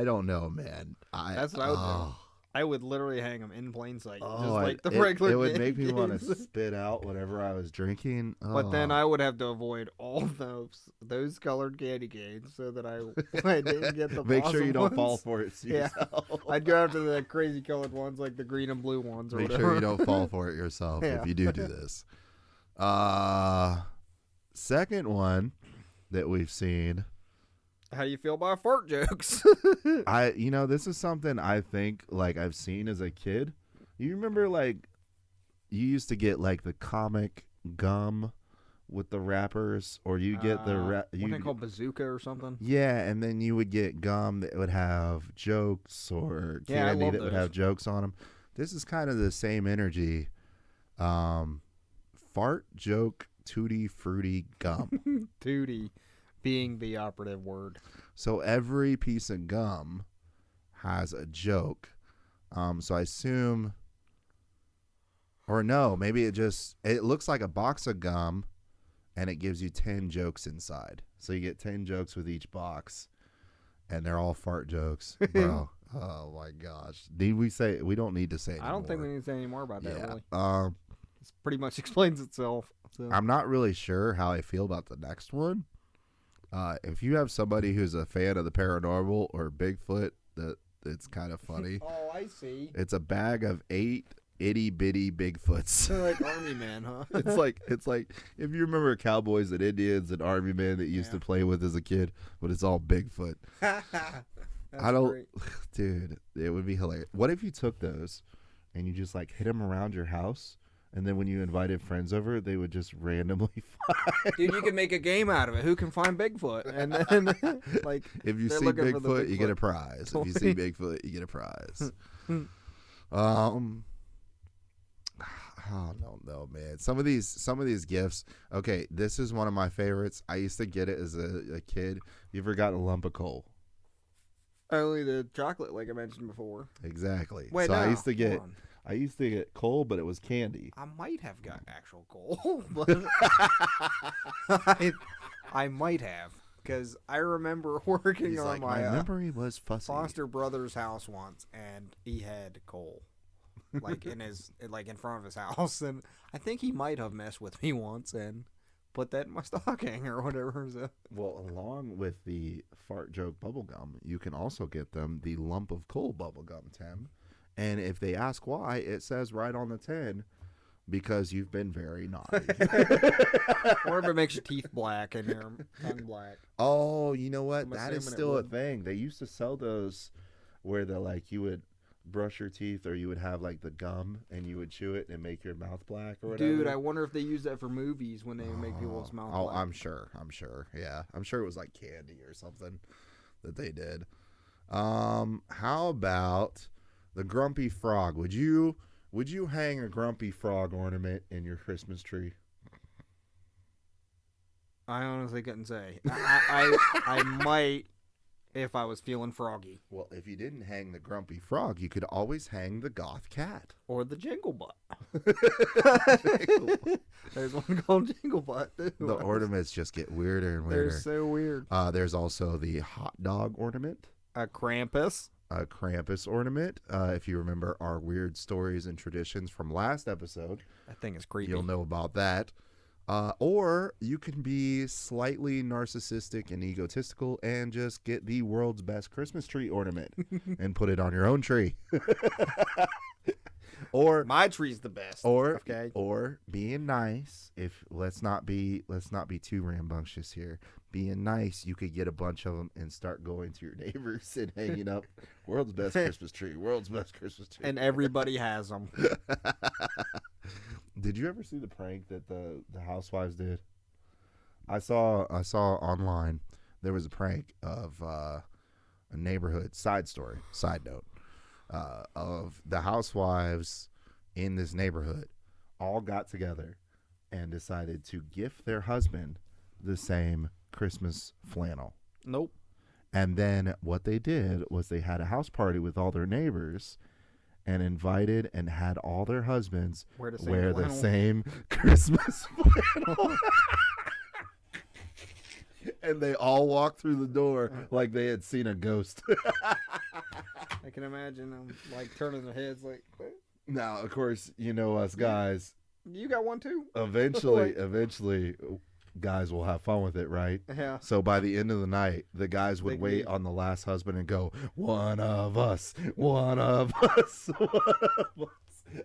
don't know, man. That's what I would do. I would literally hang them in plain sight, just Oh, like the regular. it would make me candy want to canes. spit out whatever I was drinking. But then I would have to avoid all those colored candy canes so that I didn't get the make sure you don't blossom fall ones. for it Yeah. yourself. I'd go after the crazy colored ones, like the green and blue ones. Or Make whatever. sure you don't fall for it yourself Yeah. if you do this. Second one that we've seen. How do you feel about fart jokes? This is something I think like I've seen as a kid. You remember like you used to get like the comic gum with the wrappers, or you get the What they call bazooka or something? Yeah, and then you would get gum that would have jokes, or Yeah, I candy love that would those. have jokes on them. This is kind of the same energy. Fart joke tutti frutti gum. Tootie being the operative word. So every piece of gum has a joke. So I assume, or no, maybe it looks like a box of gum, and it gives you 10 jokes inside. So you get 10 jokes with each box, and they're all fart jokes, bro. Oh my gosh! Need we say? We don't need to say anymore. I don't think we need to say any more about that. Really, Yeah. it pretty much explains itself. So. I'm not really sure how I feel about the next one. If you have somebody who's a fan of the paranormal or Bigfoot, it's kind of funny. Oh, I see. It's a bag of 8 itty bitty Bigfoots. They're like army man, huh? It's like if you remember Cowboys and Indians and Army Men that you used to play with as a kid, but it's all Bigfoot. I don't, great. dude. It would be hilarious. What if you took those and you just like hit them around your house, and then when you invited friends over, they would just randomly find. Dude, you can make a game out of it. Who can find Bigfoot? And then, like, If you they're see looking for the Bigfoot, you get a Bigfoot prize. toy. If you see Bigfoot, you get a prize. Oh no, man. Some of these gifts. Okay, this is one of my favorites. I used to get it as a kid. You ever got a lump of coal? only the chocolate, like I mentioned before. Exactly. Wait, so no, I used to hold on. get coal, but it was candy. I might have got actual coal, but I might have, because I remember working He's on like, my my memory was fussy. foster brother's house once, and he had coal, like in front of his house, and I think he might have messed with me once and put that in my stocking or whatever. So. Well, along with the fart joke bubblegum, you can also get them the lump of coal bubblegum, Tim. And if they ask why, it says right on the tin, because you've been very naughty. Or if it makes your teeth black and your tongue black. Oh, you know what? I'm That is assuming it still a would. thing. They used to sell those where you would brush your teeth, or you would have like the gum and you would chew it and make your mouth black or whatever. Dude, I wonder if they use that for movies when they make people's mouth Oh, black. I'm sure. Yeah. I'm sure it was like candy or something that they did. How about the grumpy frog? Would you hang a grumpy frog ornament in your Christmas tree? I honestly couldn't say. I might if I was feeling froggy. Well, if you didn't hang the grumpy frog, you could always hang the goth cat. Or the Jingle Butt. There's one called Jingle Butt, too. The ornaments just get weirder and weirder. They're so weird. There's also the hot dog ornament. A Krampus. A Krampus ornament. If you remember our weird stories and traditions from last episode, That thing is creepy. you'll know about that. Or you can be slightly narcissistic and egotistical and just get the world's best Christmas tree ornament and put it on your own tree. Or My tree's the best. or being nice. If let's not be too rambunctious here. Being nice, you could get a bunch of them and start going to your neighbors and hanging up world's best Christmas tree, world's best Christmas tree. And everybody has them. Did you ever see the prank that the housewives did? I saw online there was a prank of a neighborhood side note of the housewives in this neighborhood all got together and decided to gift their husband the same Christmas flannel. Nope. And then what they did was they had a house party with all their neighbors and invited and had all their husbands wear the same Christmas flannel. And they all walked through the door like they had seen a ghost. I can imagine them like turning their heads like, what? Now, of course, you know us guys. You got one too? Eventually, guys will have fun with it, right? Yeah. So by the end of the night, the guys would wait on the last husband and go, one of us, one of us,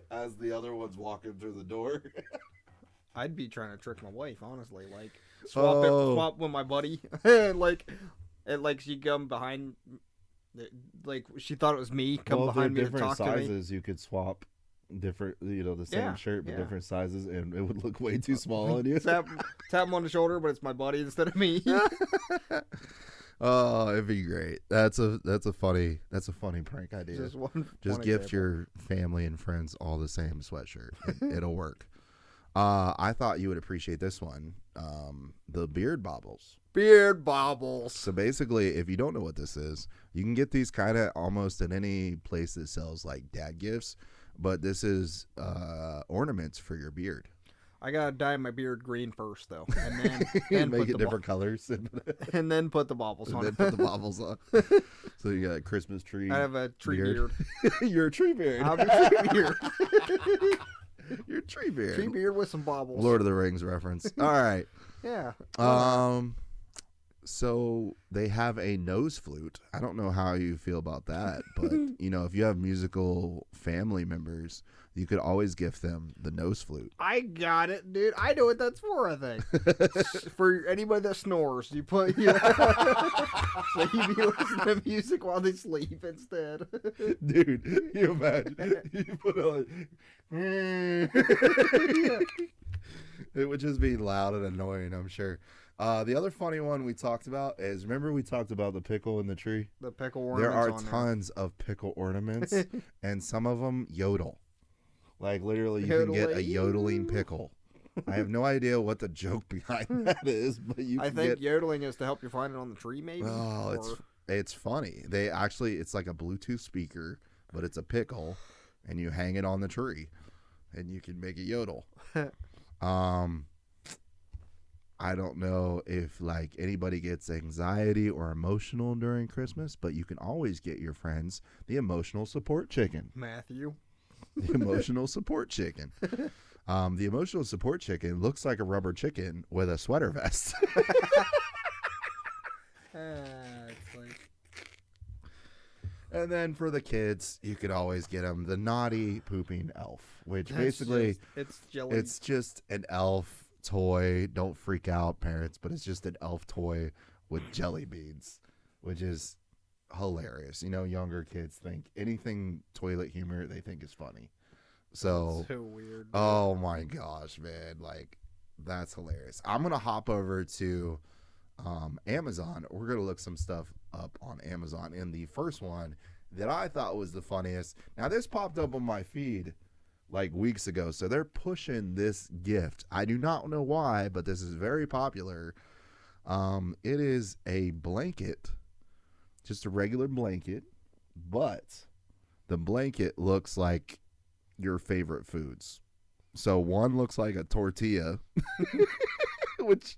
as the other one's walking through the door. I'd be trying to trick my wife, honestly. Like swap with my buddy, like she come behind, like she thought it was me behind me to talk to me. Different sizes you could swap. Different, the same shirt but different sizes, and it would look way too small on you. Tap him on the shoulder, but it's my buddy instead of me. Oh, it'd be great. That's a funny prank idea. Just gift your family and friends all the same sweatshirt. It'll work. I thought you would appreciate this one. The beard baubles. Beard baubles. So basically, if you don't know what this is, you can get these kind of almost at any place that sells like dad gifts. But this is ornaments for your beard. I gotta dye my beard green first, though, and then make it different colors, and then put the baubles on. And then put the baubles on. So you got a Christmas tree. I have a tree beard. You're a tree beard. I'll be a tree beard. You're a tree beard. Tree beard with some baubles. Lord of the Rings reference. All right. Yeah. So they have a nose flute. I don't know how you feel about that, but if you have musical family members, you could always gift them the nose flute. I got it, dude. I know what that's for, I think. For anybody that snores, you put so you be listening to music while they sleep instead. Dude, you imagine you put on it would just be loud and annoying, I'm sure. The other funny one we talked about is, remember we talked about the pickle in the tree? The pickle ornaments. There are tons of pickle ornaments, and some of them yodel. Like literally, you can get a yodeling pickle. I have no idea what the joke behind that is, but I think yodeling is to help you find it on the tree, maybe. Oh, it's funny. It's like a Bluetooth speaker, but it's a pickle, and you hang it on the tree, and you can make a yodel. I don't know if like anybody gets anxiety or emotional during Christmas, but you can always get your friends the emotional support chicken. Matthew. The emotional support chicken. The emotional support chicken looks like a rubber chicken with a sweater vest. And then for the kids, you could always get them the naughty pooping elf, which it's jelly. It's just an elf toy. Don't freak out, parents, but it's just an elf toy with jelly beans, which is hilarious. Younger kids think anything toilet humor they think is funny. So weird. Oh my gosh, man. Like, that's hilarious. I'm going to hop over to Amazon. We're going to look some stuff up on Amazon. And the first one that I thought was the funniest. Now, this popped up on my feed like weeks ago. So they're pushing this gift. I do not know why, but this is very popular. It is a blanket, just a regular blanket, but the blanket looks like your favorite foods. So one looks like a tortilla, which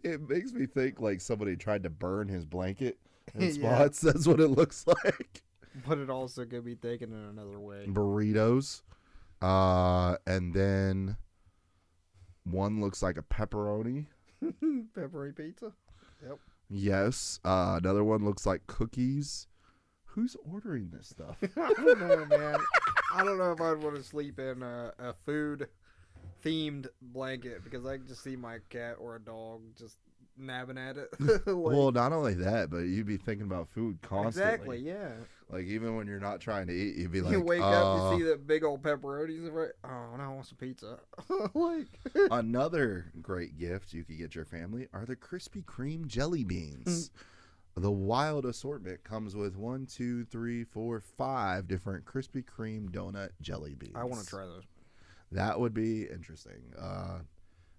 it makes me think like somebody tried to burn his blanket in spots. That's what it looks like. But it also could be taken in another way. Burritos. And then One looks like a pepperoni. Pepperoni pizza. Yep. Yes. Another one looks like cookies. Who's ordering this stuff? I don't know, man. I don't know if I'd want to sleep in a food themed blanket because I can just see my cat or a dog just nabbing at it. Well, not only that, but you'd be thinking about food constantly. Exactly, yeah. Like, even when you're not trying to eat, you'd be like, You wake up, you see that big old pepperonis. Right? Oh, now I want some pizza. Like Another great gift you could get your family are the Krispy Kreme jelly beans. The wild assortment comes with 1, 2, 3, 4, 5 different Krispy Kreme donut jelly beans. I want to try those. That would be interesting.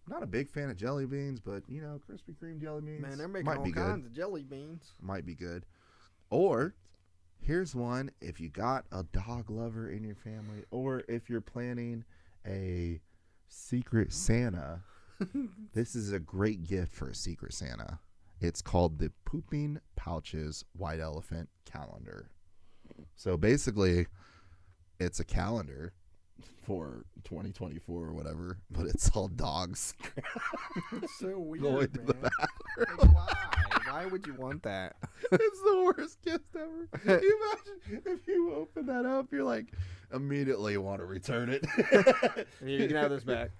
Not a big fan of jelly beans, but Krispy Kreme jelly beans. Man, they're making might all be kinds good. of jelly beans. Might be good. Or here's one if you got a dog lover in your family, or if you're planning a secret Santa. This is a great gift for a secret Santa. It's called the Pooping Pouches White Elephant Calendar. So basically, it's a calendar for 2024 or whatever, but it's all dogs. It's so weird, Going to the man. bathroom. Like, why? Why would you want that? It's the worst gift ever. You imagine if you open that up, you're like, immediately want to return it. You can have this back.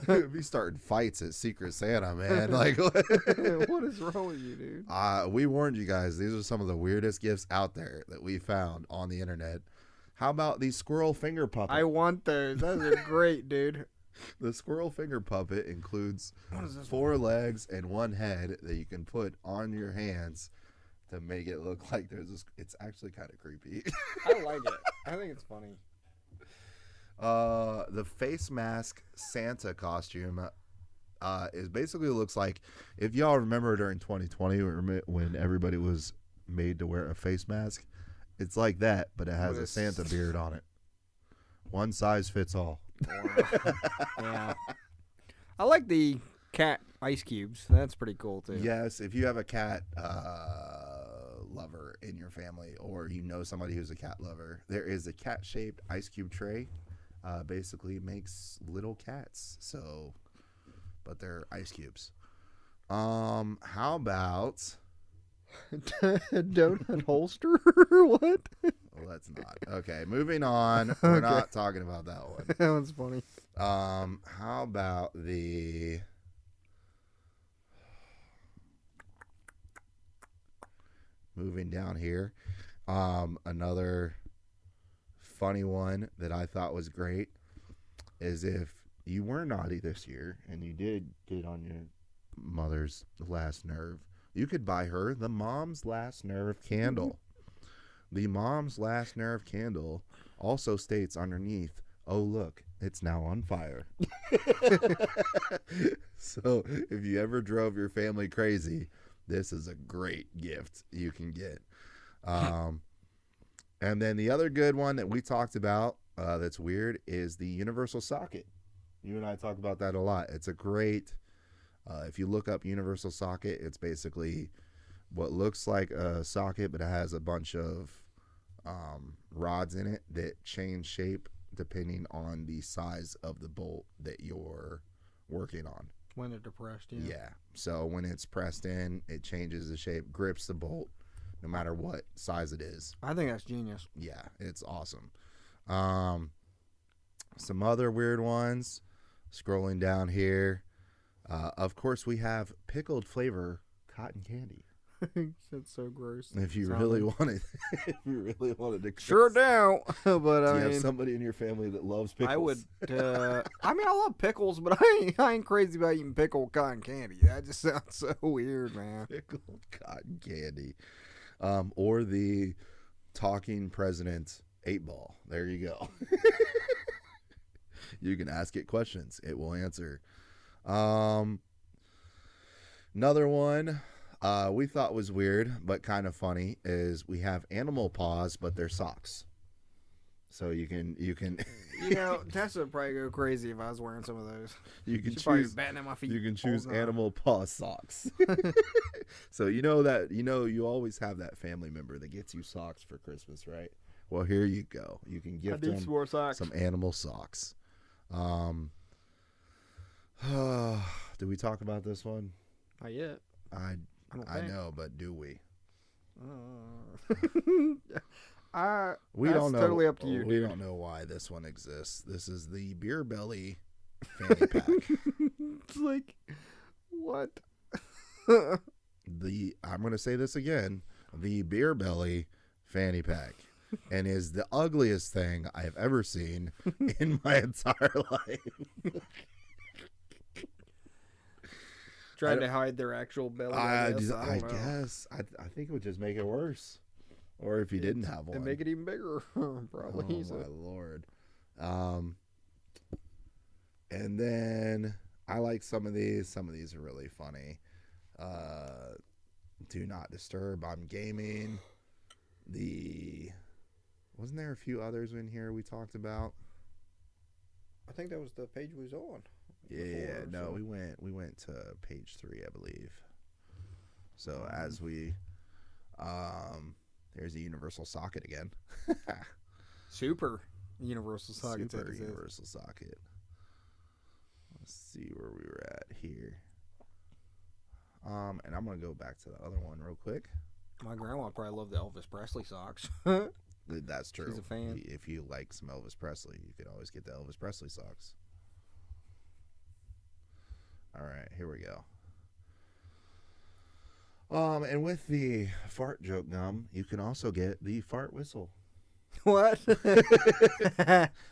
You'd be starting fights at Secret Santa, man. Like, What is wrong with you, dude? we warned you guys. These are some of the weirdest gifts out there that we found on the internet. How about the squirrel finger puppet? I want those. Those are great, dude. The squirrel finger puppet includes What is this 4 legs and 1 head that you can put on your hands to make it look like there's a... It's actually kind of creepy. I like it. I think it's funny. The face mask Santa costume is basically looks like, if y'all remember during 2020 when everybody was made to wear a face mask, it's like that, but it has a Santa beard on it. One size fits all. Yeah. I like the cat ice cubes. That's pretty cool too. Yes, if you have a cat lover in your family, or you know somebody who's a cat lover, there is a cat-shaped ice cube tray. Basically makes little cats. So, but they're ice cubes. How about donut holster? What? Well, that's not okay. Moving on. We're not talking about that one. That one's funny. How about the moving down here? Another funny one that I thought was great is if you were naughty this year and you did get on your mother's last nerve, you could buy her the Mom's Last Nerve candle. The Mom's Last Nerve candle also states underneath, "Oh, look, it's now on fire." So if you ever drove your family crazy, this is a great gift you can get. And then the other good one that we talked about that's weird is the universal socket. You and I talk about that a lot. It's a great, if you look up universal socket, it's basically what looks like a socket, but it has a bunch of rods in it that change shape depending on the size of the bolt that you're working on. When they're depressed, yeah. Yeah. So when it's pressed in, it changes the shape, grips the bolt, no matter what size it is. I think that's genius. Yeah, it's awesome. Some other weird ones. Scrolling down here. Of course, we have pickled flavor cotton candy. That's so gross. If you really wanted, if you really wanted to, sure don't. But do you have somebody in your family that loves pickles? I would. I mean, I love pickles, but I ain't crazy about eating pickled cotton candy. That just sounds so weird, man. Pickled cotton candy, or the talking president 8-ball. There you go. You can ask it questions; it will answer. Another one. We thought was weird but kind of funny is we have animal paws, but they're socks. So you can Tessa would probably go crazy if I was wearing some of those. You can She'd probably choose batting at my feet. you can all choose the time. animal paw socks. So you always have that family member that gets you socks for Christmas, right? Well, here you go. You can gift them some more socks. some animal socks. Did we talk about this one? Not yet. I don't I think. know, but do we? We That's don't know. totally up to you, We dude. don't know why this one exists. This is the beer belly fanny pack. It's like, what? I'm going to say this again. The beer belly fanny pack, and is the ugliest thing I have ever seen in my entire life. Trying to hide their actual belly. I guess. I don't know. guess I think it would just make it worse, or if you didn't have one, And make it even bigger, probably. Oh my lord. And then I like some of these. Some of these are really funny. Do not disturb. I'm gaming. Wasn't there a few others in here we talked about? I think that was the page we was on. Yeah, no, we went to page 3, I believe. So as we, there's a universal socket again. Super universal socket. Super universal socket. Let's see where we were at here. And I'm gonna go back to the other one real quick. My grandma probably loved the Elvis Presley socks. That's true. She's a fan. If you like some Elvis Presley, you could always get the Elvis Presley socks. All right, here we go. And with the fart joke gum, you can also get the fart whistle. What?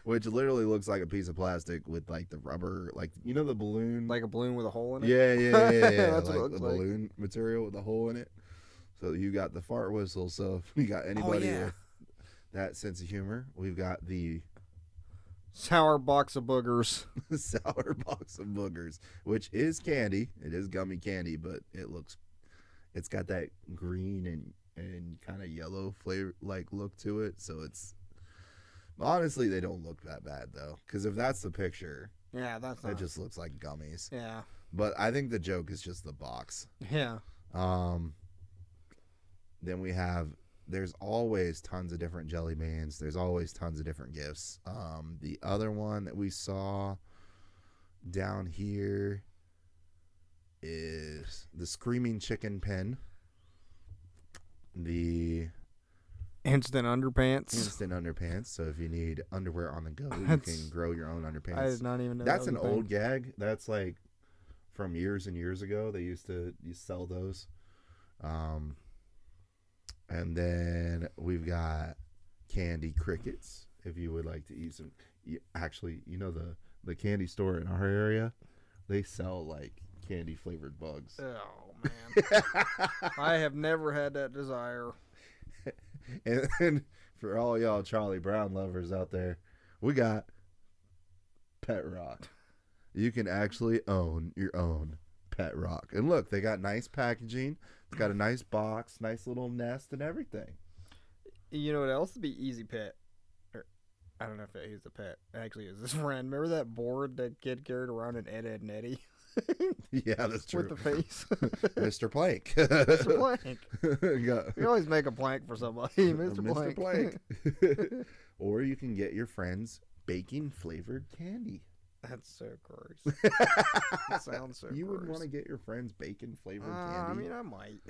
Which literally looks like a piece of plastic with like the rubber, like the balloon. Like a balloon with a hole in it? Yeah. That's like what it looks the like. balloon material with a hole in it. So you got the fart whistle. So if you got anybody with that sense of humor, we've got the sour box of boogers. sour box of boogers, which is candy. It is gummy candy, but it's got that green and kind of yellow flavor look to it. So it's honestly, they don't look that bad though, because if that's the picture, that just looks like gummies. Yeah. But I think the joke is just the box. Yeah. Then there's always tons of different jelly beans. There's always tons of different gifts. The other one that we saw down here is the screaming chicken pen. The instant underpants. So if you need underwear on the go, you can grow your own underpants. I did not even know that's that an was a old gag. That's like from years and years ago. They used to sell those. And then we've got candy crickets. If you would like to eat some, actually, the candy store in our area, they sell like candy flavored bugs. Oh man, I have never had that desire. And then for all y'all Charlie Brown lovers out there, we got Pet Rock. You can actually own your own Pet Rock. And look, they got nice packaging. It's got a nice box, nice little nest and everything. You know what else would be easy pet? I don't know if he's a pet. Actually, is his friend. Remember that board that kid carried around in Ed, Edd, and Eddie? Yeah, that's true. With the face. Mr. Plank. Mr. Plank. You always make a plank for somebody. Mr. Plank. Or you can get your friends bacon flavored candy. That's so gross. That sounds so You gross. would want to get your friends bacon flavored candy? I mean, I might.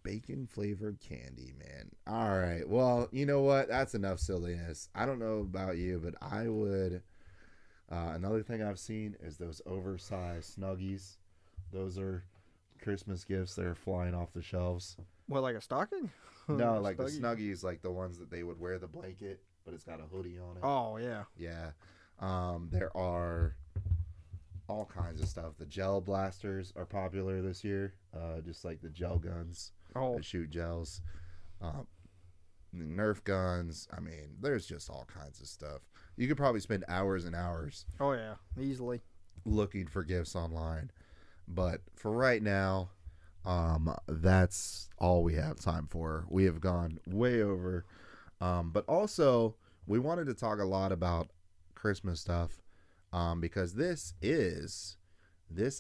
Bacon flavored candy, man. All right. Well, you know what? That's enough silliness. I don't know about you, but I would. Another thing I've seen is those oversized Snuggies. Those are Christmas gifts that are flying off the shelves. What, like a stocking? No, like the Snuggies, like the ones that they would wear the blanket, but it's got a hoodie on it. Oh, yeah. Yeah. There are all kinds of stuff. The gel blasters are popular this year. Just like the gel guns that shoot gels. Nerf guns. I mean, there's just all kinds of stuff. You could probably spend hours and hours. Oh, yeah. Easily. Looking for gifts online. But for right now, that's all we have time for. We have gone way over. But also, we wanted to talk a lot about Christmas stuff because this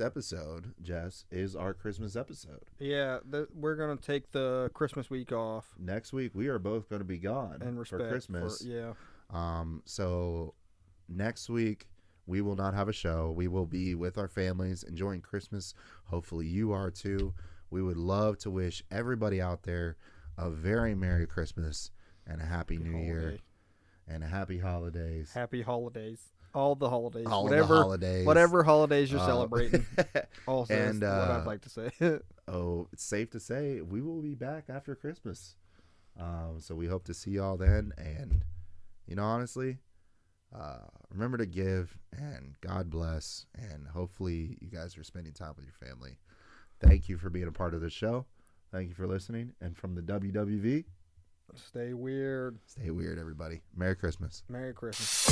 episode, Jess, is our Christmas episode. Yeah, we're going to take the Christmas week off. Next week, we are both going to be gone for Christmas. Yeah. So next week, we will not have a show. We will be with our families enjoying Christmas. Hopefully you are too. We would love to wish everybody out there a very Merry Christmas and a Happy New Year and a Happy Holidays. Happy holidays. All the holidays. All whatever, the holidays. Whatever holidays you're celebrating. Also, and, that's what I'd like to say. It's safe to say we will be back after Christmas. So we hope to see y'all then. And, honestly, remember to give, and God bless. And hopefully you guys are spending time with your family. Thank you for being a part of the show. Thank you for listening. And from the WWV, stay weird. Stay weird, everybody. Merry Christmas. Merry Christmas.